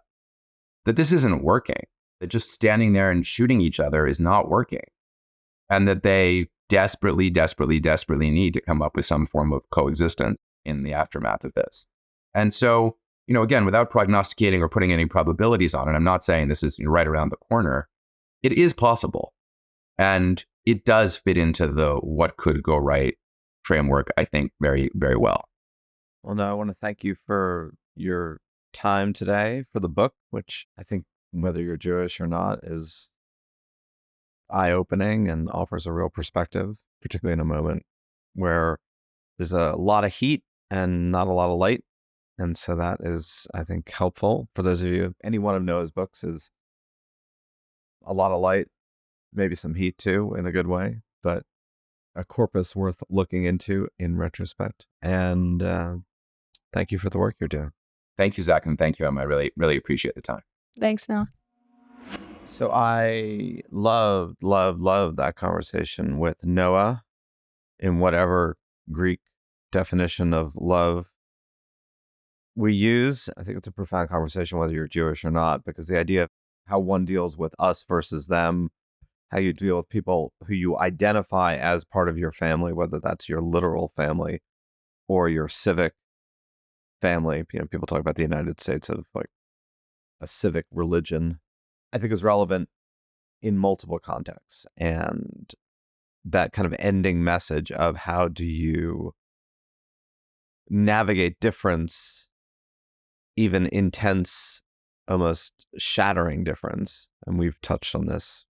that this isn't working, that just standing there and shooting each other is not working, and that they desperately, desperately, desperately need to come up with some form of coexistence in the aftermath of this. And so, again, without prognosticating or putting any probabilities on it, I'm not saying this is right around the corner. It is possible. And it does fit into the what could go right framework, I think, very, very well. Well, no, I want to thank you for your time today, for the book, which I think, whether you're Jewish or not, is eye-opening and offers a real perspective, particularly in a moment where there's a lot of heat and not a lot of light. And so that is, I think, helpful for those of you. Any one of Noah's books is a lot of light, maybe some heat too, in a good way, but a corpus worth looking into in retrospect. And thank you for the work you're doing. Thank you, Zach, and thank you, Emma. I really, really appreciate the time. Thanks, Noah. So I loved that conversation with Noah in whatever Greek definition of love we use. I think it's a profound conversation, whether you're Jewish or not, because the idea of how one deals with us versus them, how you deal with people who you identify as part of your family, whether that's your literal family or your civic family. People talk about the United States of like a civic religion, I think is relevant in multiple contexts. And that kind of ending message of how do you navigate difference, even intense, almost shattering difference. And we've touched on this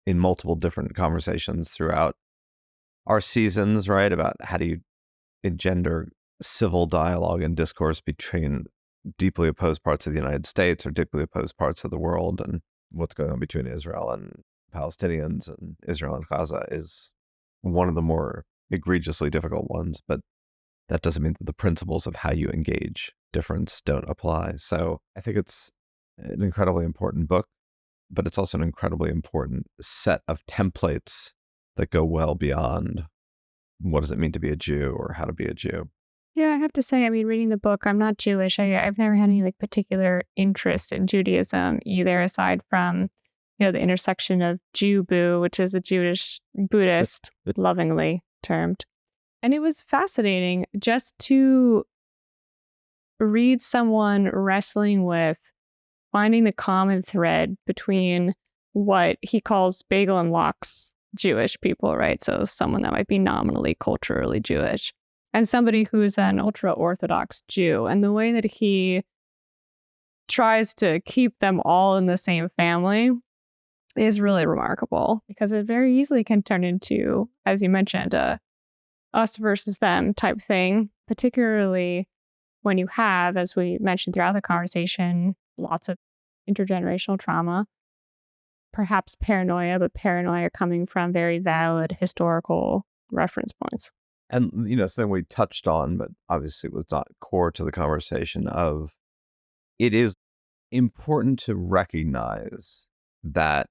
in multiple different conversations throughout our seasons, right? About how do you engender civil dialogue and discourse between deeply opposed parts of the United States or deeply opposed parts of the world, and what's going on between Israel and Palestinians and Israel and Gaza is one of the more egregiously difficult ones, but that doesn't mean that the principles of how you engage difference don't apply. So I think it's an incredibly important book, but it's also an incredibly important set of templates that go well beyond what does it mean to be a Jew or how to be a Jew. Yeah, I have to say, reading the book, I'm not Jewish. I've never had any particular interest in Judaism either, aside from, the intersection of Jew-boo, which is a Jewish Buddhist, lovingly termed. And it was fascinating just to read someone wrestling with finding the common thread between what he calls bagel and lox Jewish people, right? So someone that might be nominally culturally Jewish, and somebody who's an ultra-Orthodox Jew. And the way that he tries to keep them all in the same family is really remarkable, because it very easily can turn into, as you mentioned, a us versus them type thing, particularly when you have, as we mentioned throughout the conversation, lots of intergenerational trauma, perhaps paranoia, but paranoia coming from very valid historical reference points. And, something we touched on, but obviously was not core to the conversation of it is important to recognize that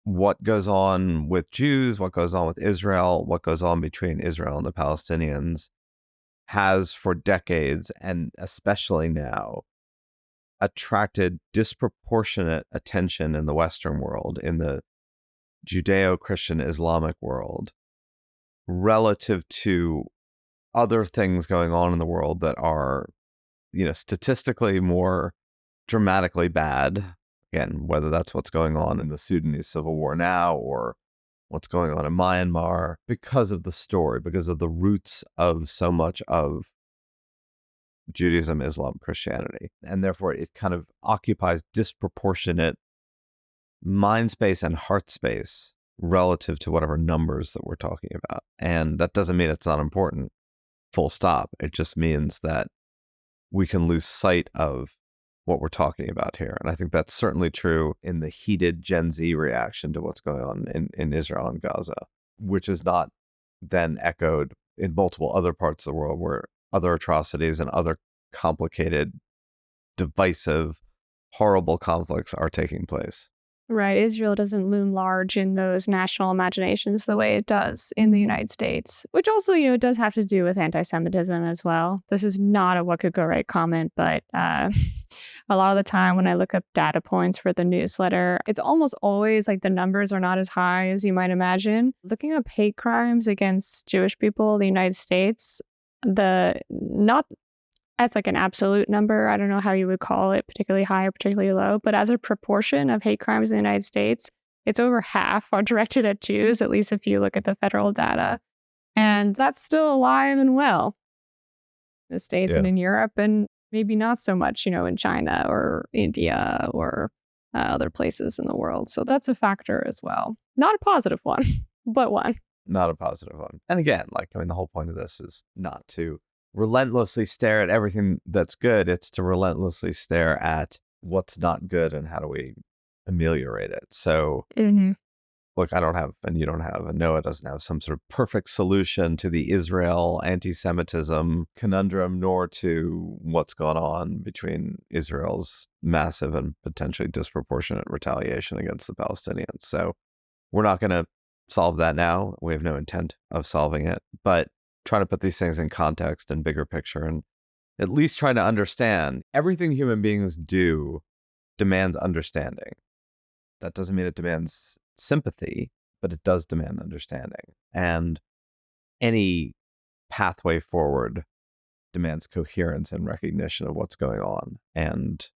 what goes on with Jews, what goes on with Israel, what goes on between Israel and the Palestinians has for decades, and especially now, attracted disproportionate attention in the Western world, in the Judeo-Christian Islamic world, relative to other things going on in the world that are, statistically more dramatically bad. Again, whether that's what's going on in the Sudanese civil war now or what's going on in Myanmar, because of the story, because of the roots of so much of Judaism, Islam, Christianity. And therefore, it kind of occupies disproportionate mind space and heart space relative to whatever numbers that we're talking about. And that doesn't mean it's not important, full stop. It just means that we can lose sight of what we're talking about here. And I think that's certainly true in the heated Gen Z reaction to what's going on in Israel and Gaza, which is not then echoed in multiple other parts of the world where other atrocities and other complicated, divisive, horrible conflicts are taking place. Right. Israel doesn't loom large in those national imaginations the way it does in the United States, which also, it does have to do with anti-Semitism as well. This is not a what could go right comment, but a lot of the time when I look up data points for the newsletter, it's almost always like the numbers are not as high as you might imagine. Looking up hate crimes against Jewish people in the United States, that's like an absolute number. I don't know how you would call it, particularly high or particularly low. But as a proportion of hate crimes in the United States, it's over half are directed at Jews, at least if you look at the federal data. And that's still alive and well in the States and in Europe, and maybe not so much, in China or India or other places in the world. So that's a factor as well. Not a positive one, but one. Not a positive one. And again, the whole point of this is not to relentlessly stare at everything that's good. It's to relentlessly stare at what's not good and how do we ameliorate it. So, look, I don't have, and you don't have, and Noah doesn't have some sort of perfect solution to the Israel anti-Semitism conundrum, nor to what's going on between Israel's massive and potentially disproportionate retaliation against the Palestinians. So we're not going to solve that now. We have no intent of solving it, but trying to put these things in context and bigger picture, and at least trying to understand everything human beings do demands understanding. That doesn't mean it demands sympathy, but it does demand understanding. And any pathway forward demands coherence and recognition of what's going on. And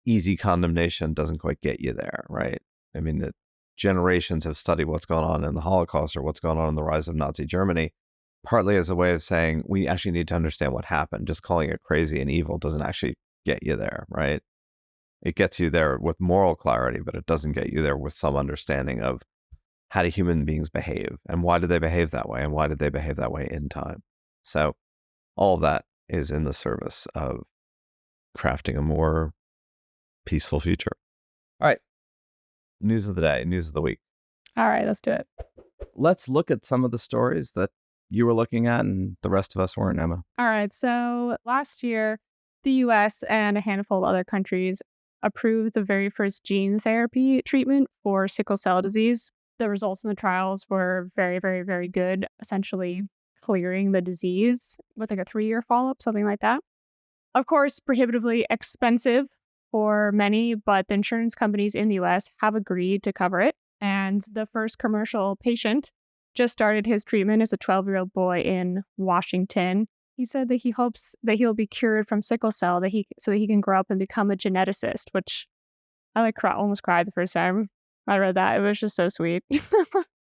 easy condemnation doesn't quite get you there, right? I mean, that generations have studied what's going on in the Holocaust or what's going on in the rise of Nazi Germany, partly as a way of saying we actually need to understand what happened. Just calling it crazy and evil doesn't actually get you there, right? It gets you there with moral clarity, but it doesn't get you there with some understanding of how do human beings behave and why do they behave that way and why did they behave that way in time. So all of that is in the service of crafting a more peaceful future. All right. News of the day, news of the week. All right, let's do it. Let's look at some of the stories that you were looking at and the rest of us weren't, Emma. All right. So last year, the US and a handful of other countries approved the very first gene therapy treatment for sickle cell disease. The results in the trials were very, very, very good, essentially clearing the disease with like a 3-year follow-up, something like that. Of course, prohibitively expensive for many, but the insurance companies in the US have agreed to cover it. And the first commercial patient just started his treatment as a 12-year-old boy in Washington. He said that he hopes that he'll be cured from sickle cell so that he can grow up and become a geneticist, which I almost cried the first time I read that. It was just so sweet.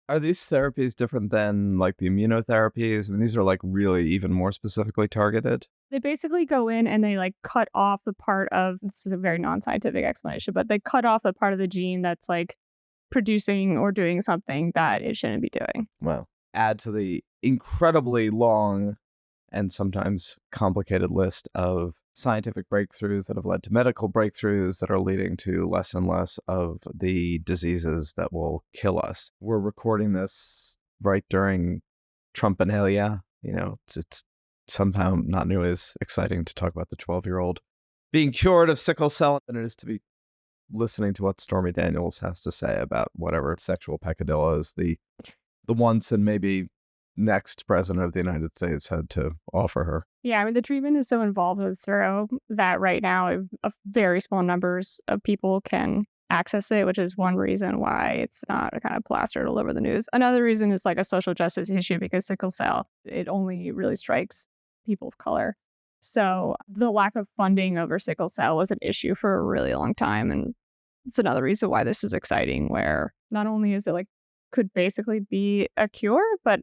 Are these therapies different than like the immunotherapies? I mean, these are like really even more specifically targeted. They basically go in and they like cut off the part of, this is a very non-scientific explanation, but they cut off the part of the gene that's like producing or doing something that it shouldn't be doing. Well, add to the incredibly long and sometimes complicated list of scientific breakthroughs that have led to medical breakthroughs that are leading to less and less of the diseases that will kill us. We're recording this right during Trumpanelia. It's somehow not nearly as exciting to talk about the 12-year-old being cured of sickle cell than it is to be listening to what Stormy Daniels has to say about whatever sexual peccadillos the once and maybe next president of the United States had to offer her. Yeah, I mean, the treatment is so involved with Zero that right now a very small numbers of people can access it, which is one reason why it's not a kind of plastered all over the news. Another reason is like a social justice issue because sickle cell, it only really strikes people of color. So the lack of funding over sickle cell was an issue for a really long time. And it's another reason why this is exciting, where not only is it like could basically be a cure, but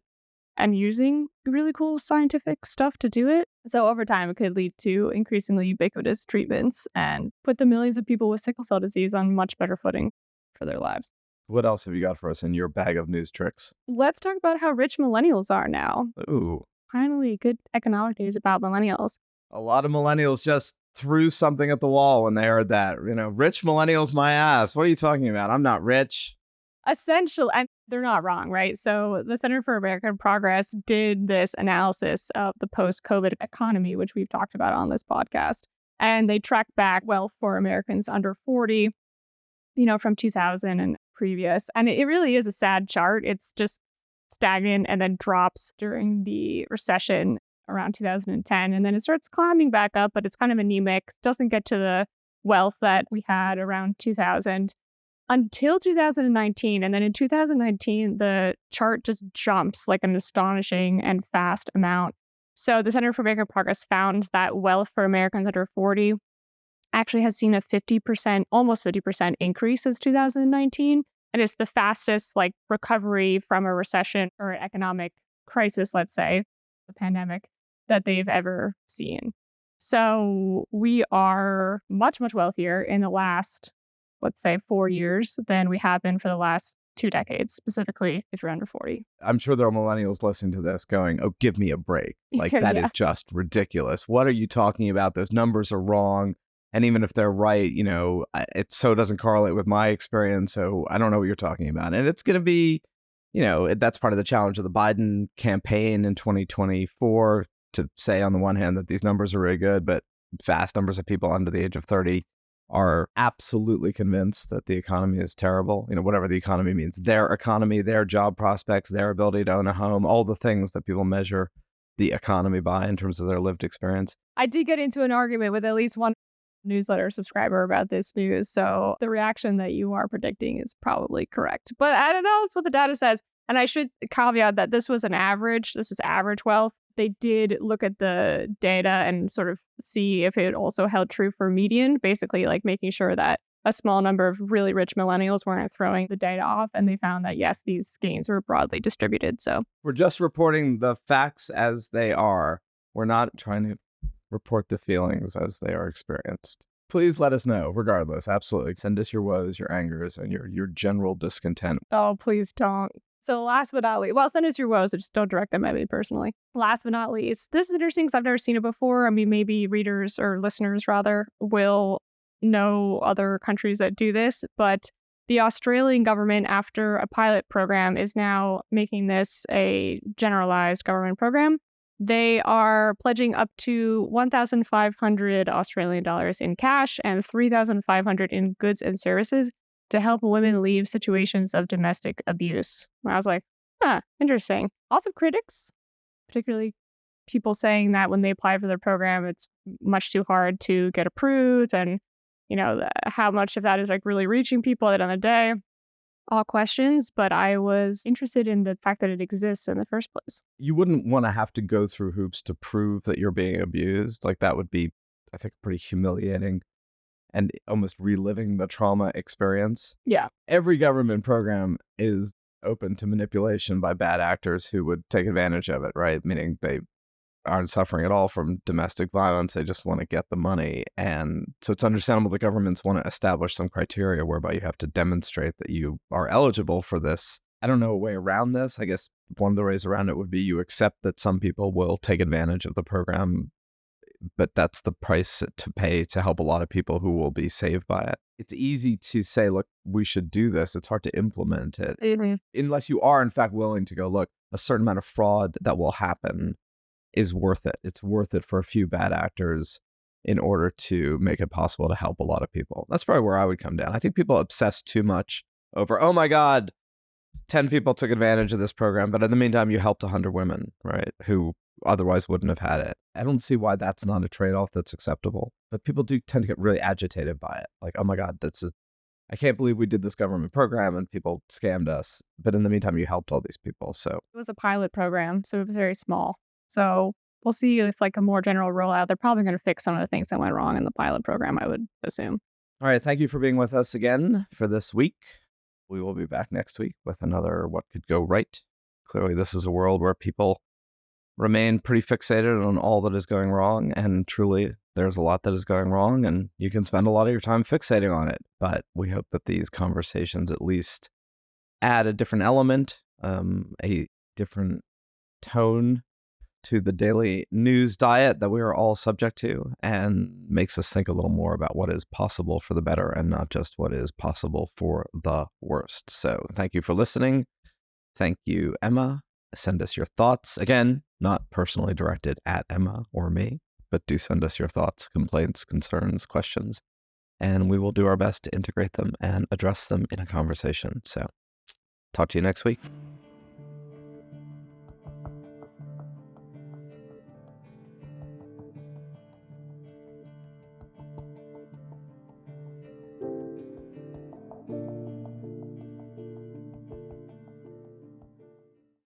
and using really cool scientific stuff to do it. So over time, it could lead to increasingly ubiquitous treatments and put the millions of people with sickle cell disease on much better footing for their lives. What else have you got for us in your bag of news tricks? Let's talk about how rich millennials are now. Ooh. Finally, good economic news about millennials. A lot of millennials just threw something at the wall when they heard that. Rich millennials, my ass. What are you talking about? I'm not rich. Essentially, and they're not wrong, right? So the Center for American Progress did this analysis of the post-COVID economy, which we've talked about on this podcast. And they tracked back wealth for Americans under 40, from 2000 and previous. And it really is a sad chart. It's just stagnant and then drops during the recession around 2010. And then it starts climbing back up, but it's kind of anemic. Doesn't get to the wealth that we had around 2000. Until 2019. And then in 2019, the chart just jumps like an astonishing and fast amount. So the Center for American Progress found that wealth for Americans under 40 actually has seen a 50%, almost 50% increase since 2019. And it's the fastest recovery from a recession or an economic crisis, let's say, the pandemic, that they've ever seen. So we are much, much wealthier in the last, let's say, 4 years than we have been for the last 2 decades, specifically if you're under 40. I'm sure there are millennials listening to this going, oh, give me a break. That is just ridiculous. What are you talking about? Those numbers are wrong. And even if they're right, it so doesn't correlate with my experience. So I don't know what you're talking about. And it's going to be, that's part of the challenge of the Biden campaign in 2024 to say on the one hand that these numbers are really good, but vast numbers of people under the age of 30 are absolutely convinced that the economy is terrible. Whatever the economy means, their economy, their job prospects, their ability to own a home, all the things that people measure the economy by in terms of their lived experience. I did get into an argument with at least one newsletter subscriber about this news. So the reaction that you are predicting is probably correct. But I don't know. It's what the data says. And I should caveat that this was an average. This is average wealth. They did look at the data and sort of see if it also held true for median, basically making sure that a small number of really rich millennials weren't throwing the data off. And they found that, yes, these gains were broadly distributed. So we're just reporting the facts as they are. We're not trying to report the feelings as they are experienced. Please let us know, regardless. Absolutely. Send us your woes, your angers, and your general discontent. Oh, please don't. So last but not least, well, send us your woes, just don't direct them at me personally. Last but not least, this is interesting because I've never seen it before. I mean, maybe readers or listeners rather will know other countries that do this, but the Australian government, after a pilot program, is now making this a generalized government program. They are pledging up to 1,500 Australian dollars in cash and 3,500 in goods and services to help women leave situations of domestic abuse. I was like, interesting. Lots of critics, particularly people saying that when they apply for the program, it's much too hard to get approved. And, how much of that is really reaching people at the end of the day. All questions, but I was interested in the fact that it exists in the first place. You wouldn't want to have to go through hoops to prove that you're being abused. That would be, I think, pretty humiliating and almost reliving the trauma experience. Yeah. Every government program is open to manipulation by bad actors who would take advantage of it, right? Meaning they aren't suffering at all from domestic violence. They just want to get the money. And so it's understandable the governments want to establish some criteria whereby you have to demonstrate that you are eligible for this. I don't know a way around this. I guess one of the ways around it would be you accept that some people will take advantage of the program, but that's the price to pay to help a lot of people who will be saved by it. it's easy to say, look, we should do this. It's hard to implement it Mm-hmm. unless you are, in fact, willing to go, look, a certain amount of fraud that will happen is worth it. It's worth it for a few bad actors in order to make it possible to help a lot of people. That's probably where I would come down. I think people obsess too much over, oh my God, 10 people took advantage of this program, but in the meantime, you helped 100 women, right, who otherwise wouldn't have had it. I don't see why that's not a trade-off that's acceptable. But people do tend to get really agitated by it. Like, oh my God, I can't believe we did this government program and people scammed us. But in the meantime, you helped all these people. So It was a pilot program, so it was very small. So we'll see if like a more general rollout, they're probably going to fix some of the things that went wrong in the pilot program, I would assume. all right, thank you for being with us again for this week. We will be back next week with another What Could Go Right. Clearly, this is a world where people remain pretty fixated on all that is going wrong. And truly, there's a lot that is going wrong, and you can spend a lot of your time fixating on it. But we hope that these conversations at least add a different element, a different tone to the daily news diet that we are all subject to, and makes us think a little more about what is possible for the better and not just what is possible for the worst. So thank you for listening. Thank you, Emma. Send us your thoughts. Again, not personally directed at Emma or me, but do send us your thoughts, complaints, concerns, questions, and we will do our best to integrate them and address them in a conversation. So talk to you next week.